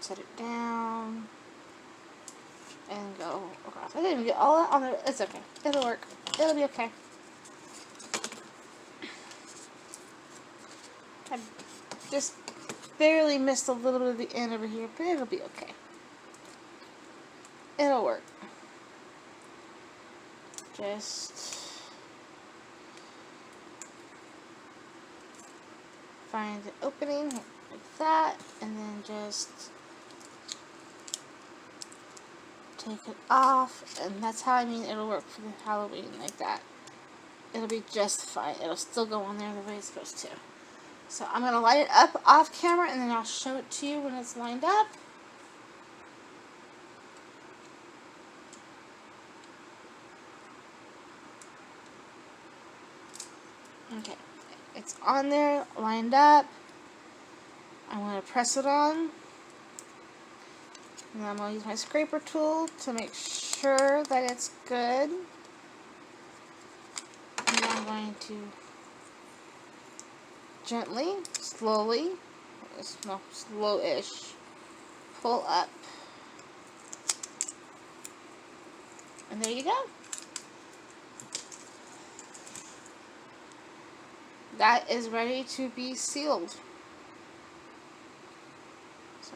Set it down and go across. I didn't even get all that on there. It's okay. It'll work. It'll be okay. I just barely missed a little bit of the end over here, but it'll be okay. It'll work. Just find an opening like that, and then just take it off, and that's how it'll work for the Halloween, like that. It'll be just fine. It'll still go on there the way it's supposed to. So I'm going to light it up off camera, and then I'll show it to you when it's lined up. Okay, it's on there, lined up. I'm going to press it on. And I'm going to use my scraper tool to make sure that it's good. And I'm going to gently, slowly, well, slow-ish, pull up. And there you go. That is ready to be sealed. So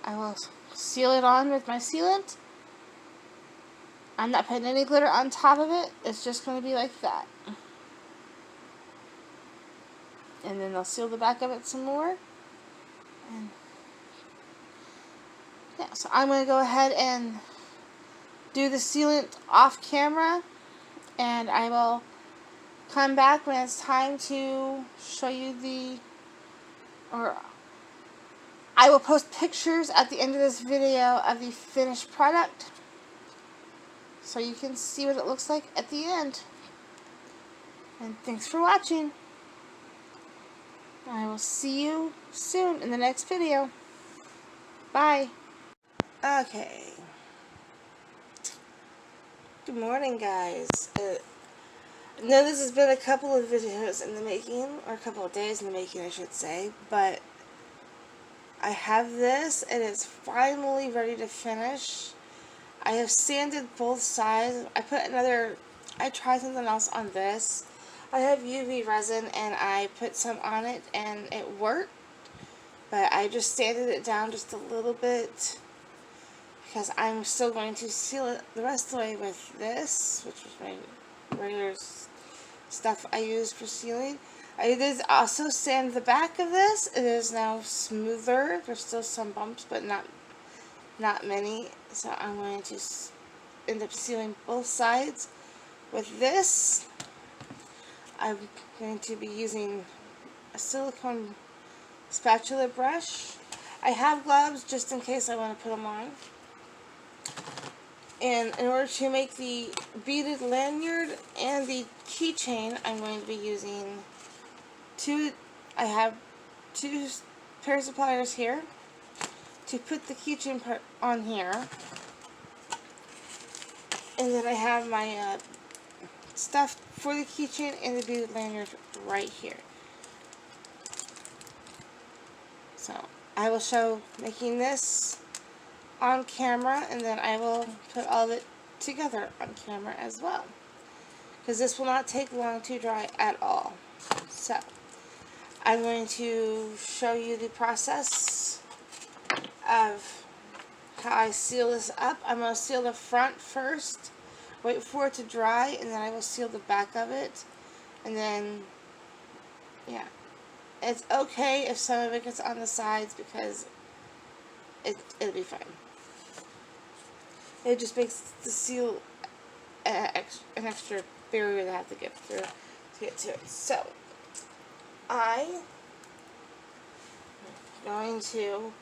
I will seal it on with my sealant, I'm not putting any glitter on top of it. It's just going to be like that. And then I'll seal the back of it some more. And yeah, so I'm going to go ahead and do the sealant off camera. And I will come back when it's time to show you I will post pictures at the end of this video of the finished product, so you can see what it looks like at the end. And thanks for watching. I will see you soon in the next video. Bye. Okay. Good morning, guys. I know this has been a couple of videos in the making, or a couple of days in the making, I should say, but I have this, and it's finally ready to finish. I have sanded both sides. I tried something else on this. I have UV resin, and I put some on it, and it worked. But I just sanded it down just a little bit, because I'm still going to seal it the rest of the way with this, which is my regular stuff I use for sealing. I did also sand the back of this. It is now smoother. There's still some bumps, but not many. So I'm going to end up sealing both sides with this. I'm going to be using a silicone spatula brush. I have gloves just in case I want to put them on. And in order to make the beaded lanyard and the keychain, I'm going to be using I have two pairs of pliers here to put the keychain part on here. And then I have my stuff for the keychain and the beaded lanyard right here. So I will show making this on camera, and then I will put all of it together on camera as well, because this will not take long to dry at all. So I'm going to show you the process of how I seal this up. I'm going to seal the front first, wait for it to dry, and then I will seal the back of it. And then, yeah, it's okay if some of it gets on the sides, because it'll be fine. It just makes the seal an extra barrier to have to get through to get to it. So I'm going to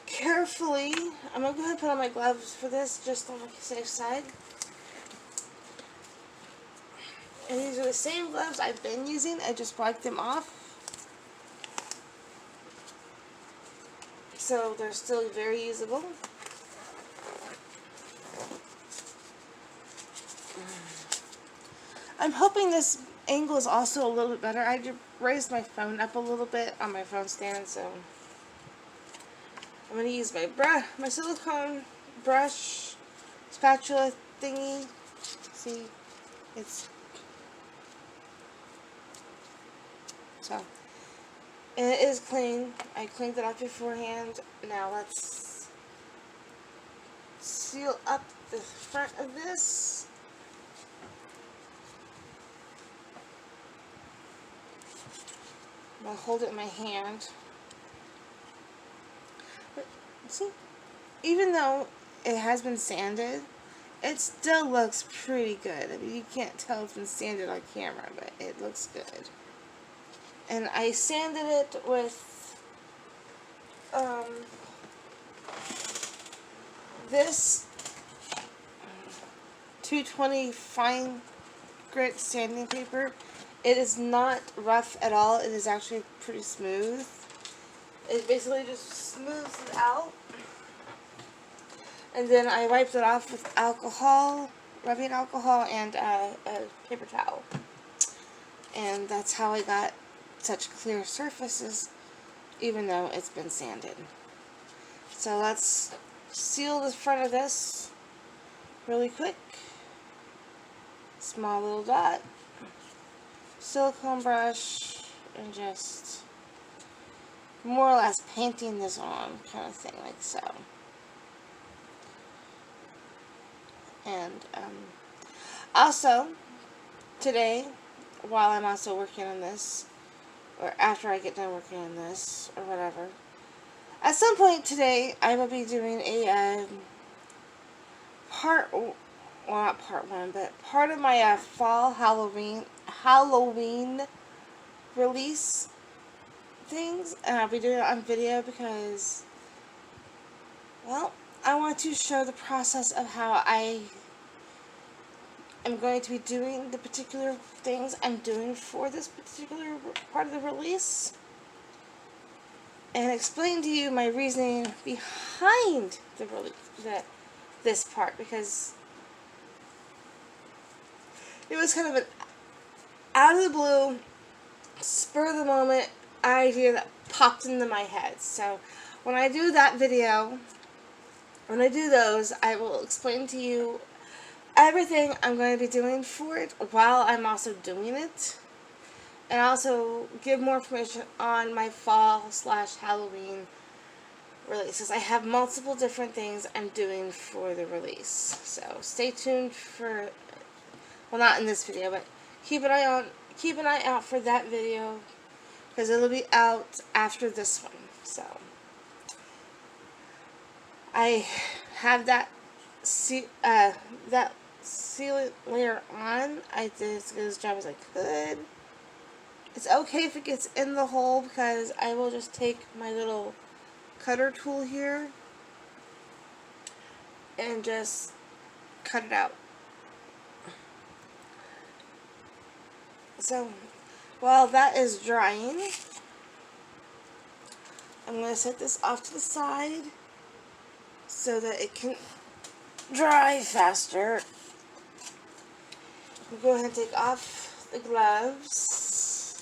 carefully, I'm going to go ahead and put on my gloves for this, just on the safe side. And these are the same gloves I've been using. I just wiped them off. So they're still very usable. I'm hoping this angle is also a little bit better. I just raised my phone up a little bit on my phone stand, so I'm going to use my silicone brush spatula thingy. See, and it is clean. I cleaned it up beforehand. Now let's seal up the front of this. I'll hold it in my hand. But see, even though it has been sanded, it still looks pretty good. I mean, you can't tell it's been sanded on camera, but it looks good. And I sanded it with this 220 fine grit sanding paper. It is not rough at all. It is actually pretty smooth. It basically just smooths it out. And then I wiped it off with alcohol, rubbing alcohol, and a paper towel. And that's how I got such clear surfaces, even though it's been sanded. So let's seal the front of this really quick. Small little dot. Silicone brush, and just more or less painting this on, kind of thing, like so. And also today, while I'm also working on this, or after I get done working on this, or whatever, at some point today I will be doing a well, not part one, but part of my fall Halloween release things, and I'll be doing it on video because, well, I want to show the process of how I am going to be doing the particular things I'm doing for this particular part of the release, and explain to you my reasoning behind the release, this part, because it was kind of an out of the blue, spur of the moment idea that popped into my head. So when I do that video, when I do those, I will explain to you everything I'm going to be doing for it while I'm also doing it, and also give more information on my fall/Halloween releases. I have multiple different things I'm doing for the release, so stay tuned for, well, not in this video, but keep an eye out for that video, because it'll be out after this one. So I have that sealant layer on. I did as good a job as I could. It's okay if it gets in the hole, because I will just take my little cutter tool here and just cut it out. So while that is drying, I'm going to set this off to the side so that it can dry faster. We'll go ahead and take off the gloves,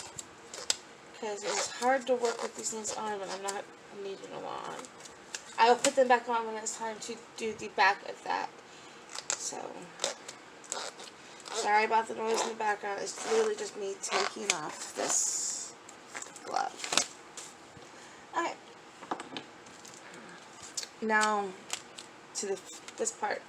because it's hard to work with these things on when I'm not needing them on. I will put them back on when it's time to do the back of that. So, sorry about the noise in the background. It's literally just me taking off this glove. Alright. Now, to this part.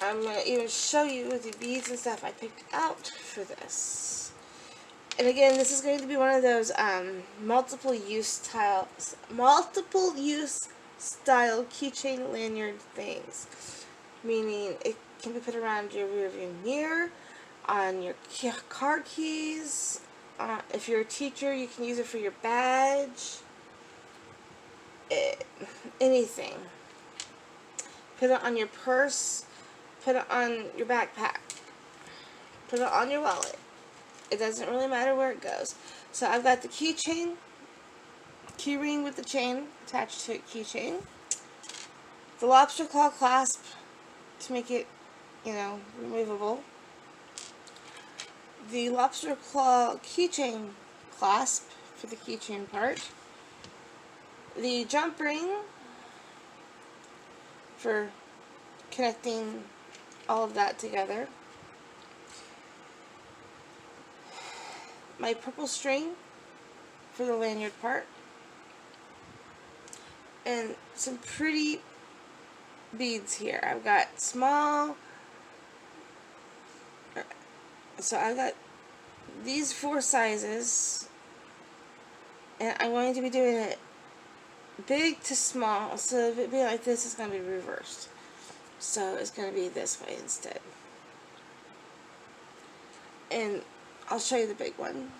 I'm going to even show you the beads and stuff I picked out for this. And again, this is going to be one of those multiple use style keychain lanyard things. Meaning it can be put around your rear view mirror, on your car keys. If you're a teacher, you can use it for your badge. Anything. Put it on your purse. Put it on your backpack. Put it on your wallet. It doesn't really matter where it goes. So I've got the keychain, key ring with the chain attached to it, keychain. The lobster claw clasp to make it, removable. The lobster claw keychain clasp for the keychain part. The jump ring for connecting all of that together. My purple string for the lanyard part. And some pretty beads here. I've got small, so I've got these 4 sizes, and I'm going to be doing it big to small. So if it be like this, it's going to be reversed. So it's going to be this way instead. And I'll show you the big one.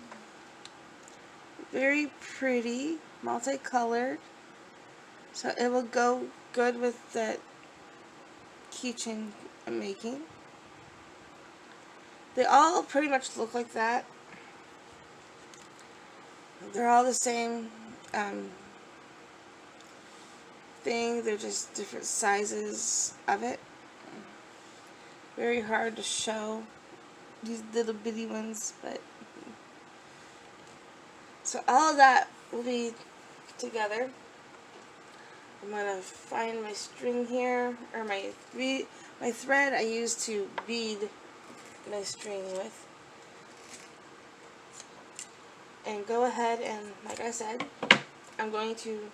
Very pretty, multicolored. So it will go good with the keychain I'm making. They all pretty much look like that. They're all the same thing. They're just different sizes of it. Very hard to show these little bitty ones, but so all of that will be together. I'm gonna find my string here, or my thread I use to bead my string with, and go ahead and, like I said, I'm going to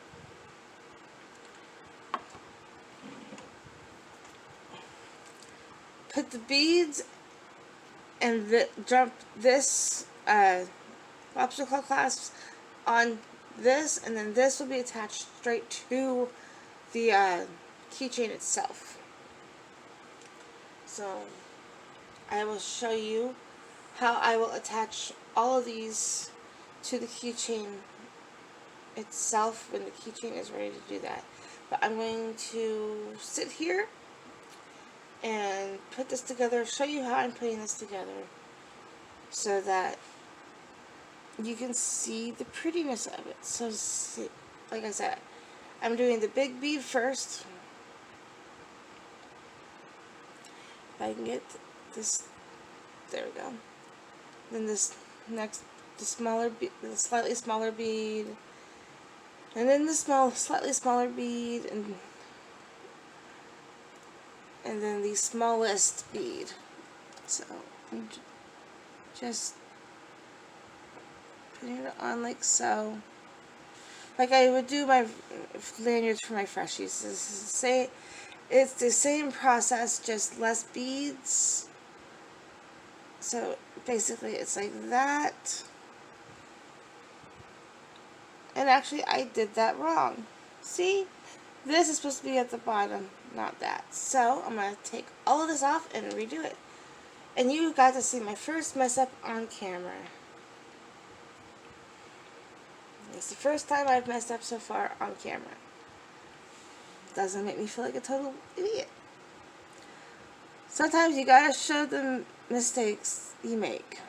put the beads and jump this popsicle clasps on this, and then this will be attached straight to the keychain itself. So I will show you how I will attach all of these to the keychain itself when the keychain is ready to do that. But I'm going to sit here and put this together, show you how I'm putting this together so that you can see the prettiness of it. So see, like I said, I'm doing the big bead first. If I can get this, there we go. Then this next, the slightly smaller bead, and then the slightly smaller bead, and then the smallest bead. So I'm just putting it on like so, like I would do my lanyards for my freshies. It's the same process, just less beads. So basically it's like that. And actually I did that wrong. See? This is supposed to be at the bottom, not that. So I'm going to take all of this off and redo it. And you got to see my first mess up on camera. It's the first time I've messed up so far on camera. Doesn't make me feel like a total idiot. Sometimes you gotta show the mistakes you make,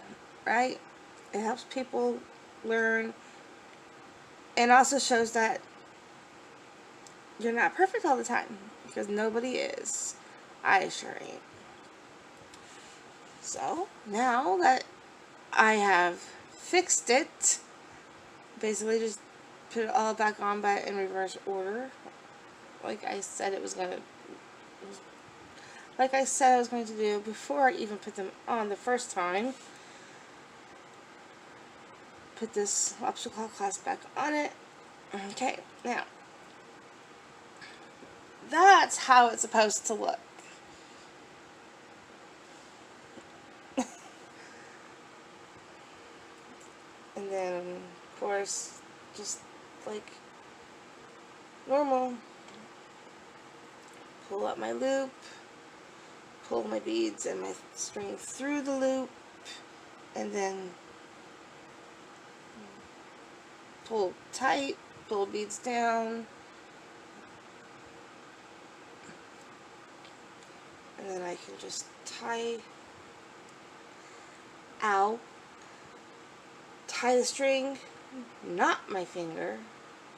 right? It helps people learn, and also shows that you're not perfect all the time, because nobody is. I sure ain't. So now that I have fixed it, basically just put it all back on in reverse order, like I said I was going to do before I even put them on the first time. Put this obstacle clasp back on it. Okay, now that's how it's supposed to look. And then, of course, just like normal, pull up my loop, pull my beads and my string through the loop, and then pull tight, pull beads down, and then I can just tie the string, not my finger.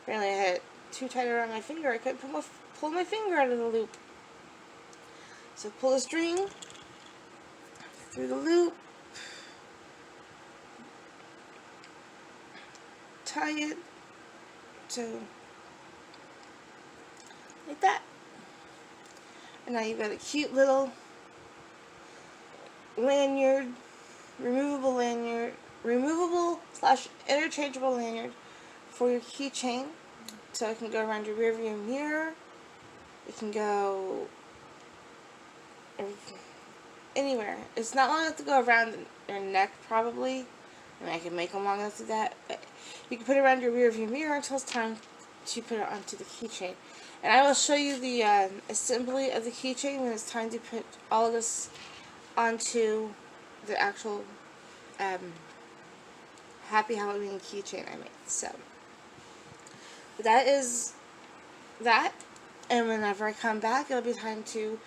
Apparently I had it too tight around my finger. I couldn't pull my finger out of the loop. So pull the string through the loop, tie it to like that. And now you've got a cute little lanyard, removable / interchangeable lanyard for your keychain. So it can go around your rear view mirror. It can go anywhere. It's not long enough to go around your neck, probably. I mean, I can make them long enough to that, but you can put it around your rear view mirror until it's time to put it onto the keychain. And I will show you the assembly of the keychain when it's time to put all of this onto the actual Happy Halloween keychain I made. So that is that, and whenever I come back, it'll be time to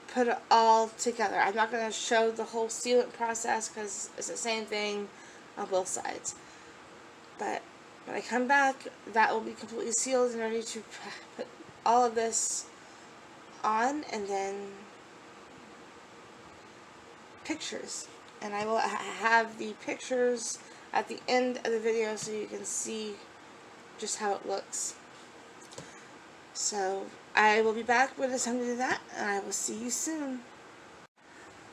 put it all together. I'm not going to show the whole sealant process because it's the same thing on both sides. But when I come back, that will be completely sealed and ready to put all of this on, and then pictures. And I will have the pictures at the end of the video so you can see just how it looks. So I will be back when it's time to do that, and I will see you soon.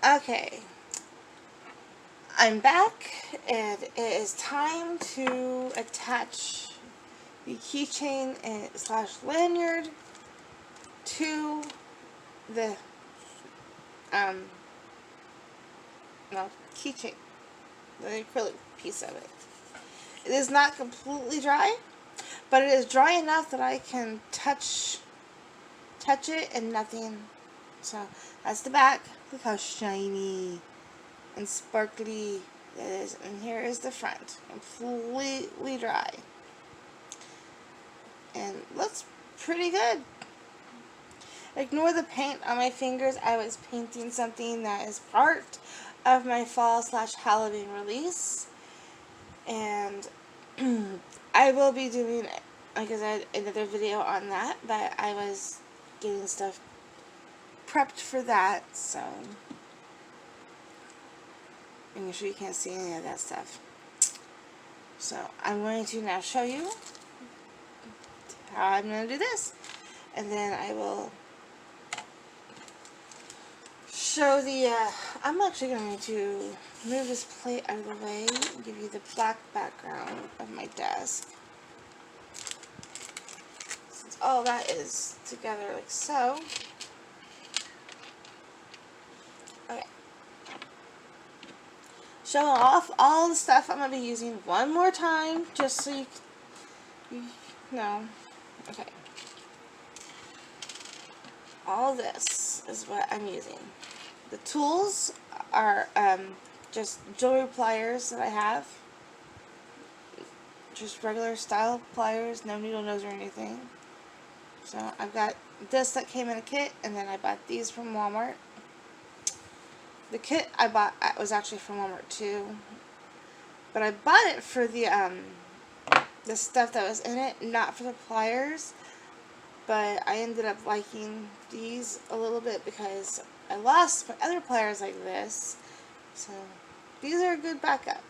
Okay, I'm back, and it is time to attach the keychain and / lanyard to the no, keychain, the acrylic piece of it. It is not completely dry, but it is dry enough that I can touch it and nothing. So that's the back. Look how shiny and sparkly it is. And here is the front, completely dry, and looks pretty good. Ignore the paint on my fingers. I was painting something that is part of my fall/Halloween release, and I will be doing, like I said, another video on that, but I was getting stuff prepped for that, so making sure you can't see any of that stuff. So I'm going to now show you how I'm going to do this, and then I will show the, I'm actually going to move this plate out of the way and give you the black background of my desk. Since all that is together like so. Okay. Showing off all the stuff I'm going to be using one more time, just so you know. Okay. All this is what I'm using. The tools are just jewelry pliers that I have. Just regular style pliers, no needle nose or anything. So I've got this that came in a kit, and then I bought these from Walmart. The kit I bought was actually from Walmart too, but I bought it for the stuff that was in it, not for the pliers. But I ended up liking these a little bit because I lost my other pliers like this. So these are a good backup.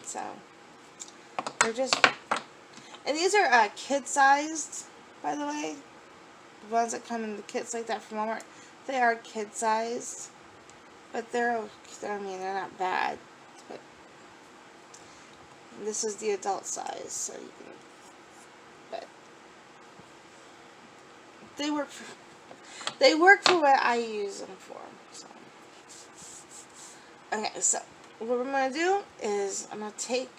So they're just, and these are kid-sized, by the way. The ones that come in the kits like that from Walmart, they are kid-sized. But they're, I mean, they're not bad. But this is the adult size, so you can, but they work for what I use them for. So. Okay, so what I'm going to do is I'm going to take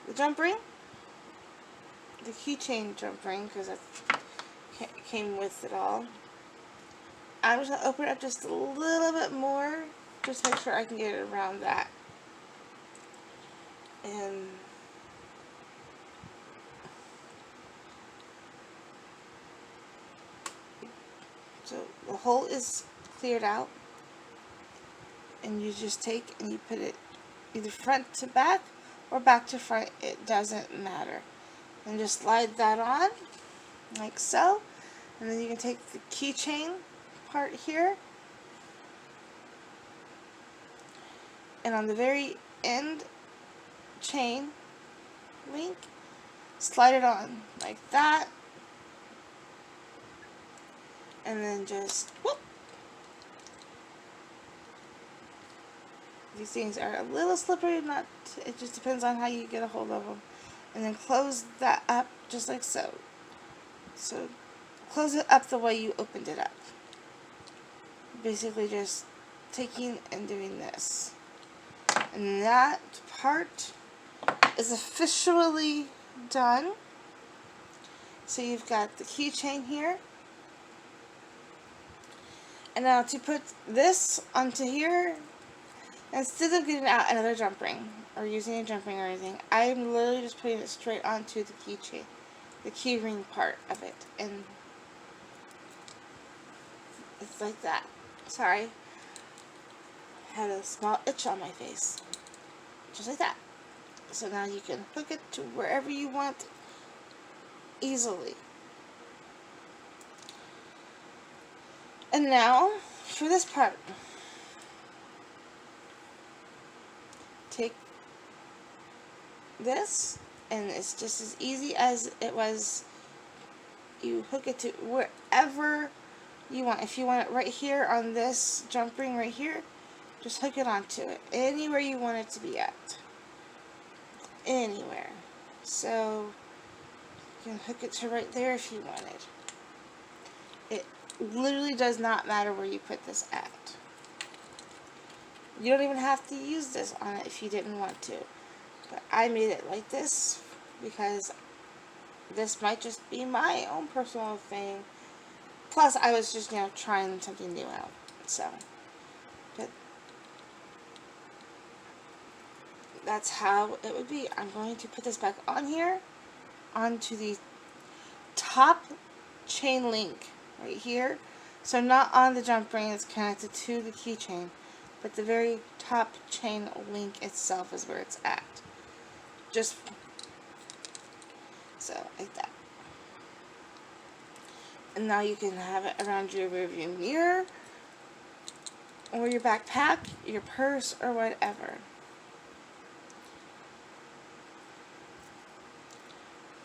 the jump ring, the keychain jump ring, because that came with it all. I'm just going to open it up just a little bit more, just to make sure I can get it around that. And so the hole is cleared out, and you just take and you put it either front to back or back to front, it doesn't matter. And just slide that on like so, and then you can take the keychain part here, and on the very end chain link, slide it on like that, and then just whoop. These things are a little slippery, it just depends on how you get a hold of them. And then close that up just like so. So close it up the way you opened it up. Basically just taking and doing this. And that part is officially done. So you've got the keychain here. And now to put this onto here, instead of getting out another jump ring or using a jump ring or anything, I'm literally just putting it straight onto the keychain, the key ring part of it, and it's like that. Sorry, I had a small itch on my face, just like that. So now you can hook it to wherever you want easily. And now for this part, take this, and it's just as easy as it was. You hook it to wherever you want. If you want it right here on this jump ring right here, just hook it onto it. Anywhere you want it to be at. Anywhere. So you can hook it to right there if you wanted. It literally does not matter where you put this at. You don't even have to use this on it if you didn't want to. But I made it like this because this might just be my own personal thing. Plus, I was just, trying something new out. So, but that's how it would be. I'm going to put this back on here, onto the top chain link right here. So not on the jump ring, it's connected to the keychain, but the very top chain link itself is where it's at. Just so like that. And now you can have it around your rearview mirror, or your backpack, your purse, or whatever.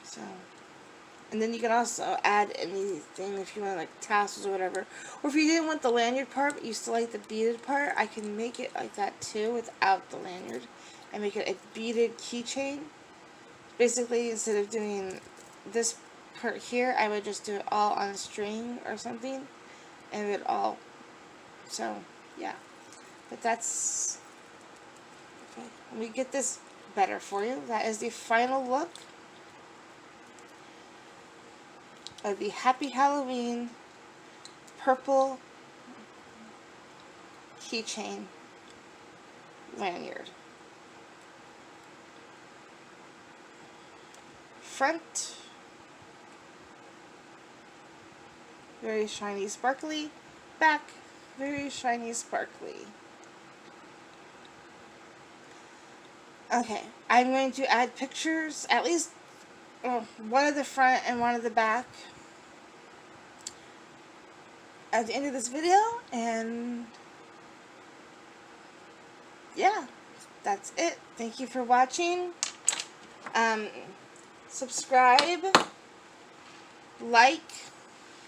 So, and then you can also add anything if you want, like tassels or whatever. Or if you didn't want the lanyard part, but you still like the beaded part, I can make it like that too without the lanyard. And make it a beaded keychain. Basically, instead of doing this part here, I would just do it all on a string or something. And it all, so, yeah. But that's, okay. Let me get this better for you. That is the final look of the Happy Halloween purple keychain lanyard. Front, very shiny sparkly. Back, very shiny sparkly. Okay, I'm going to add pictures, at least one of the front and one of the back, at the end of this video, and yeah, that's it. Thank you for watching. Subscribe, like,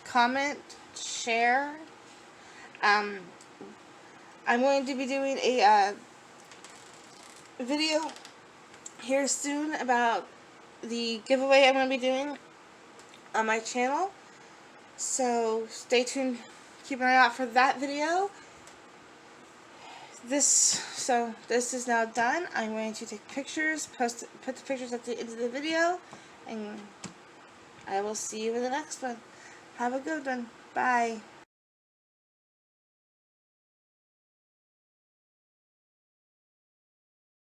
comment, share. I'm going to be doing a video here soon about the giveaway I'm going to be doing on my channel. So stay tuned. Keep an eye out for that video. This is now done. I'm going to take pictures, put the pictures at the end of the video, and I will see you in the next one. Have a good one. Bye.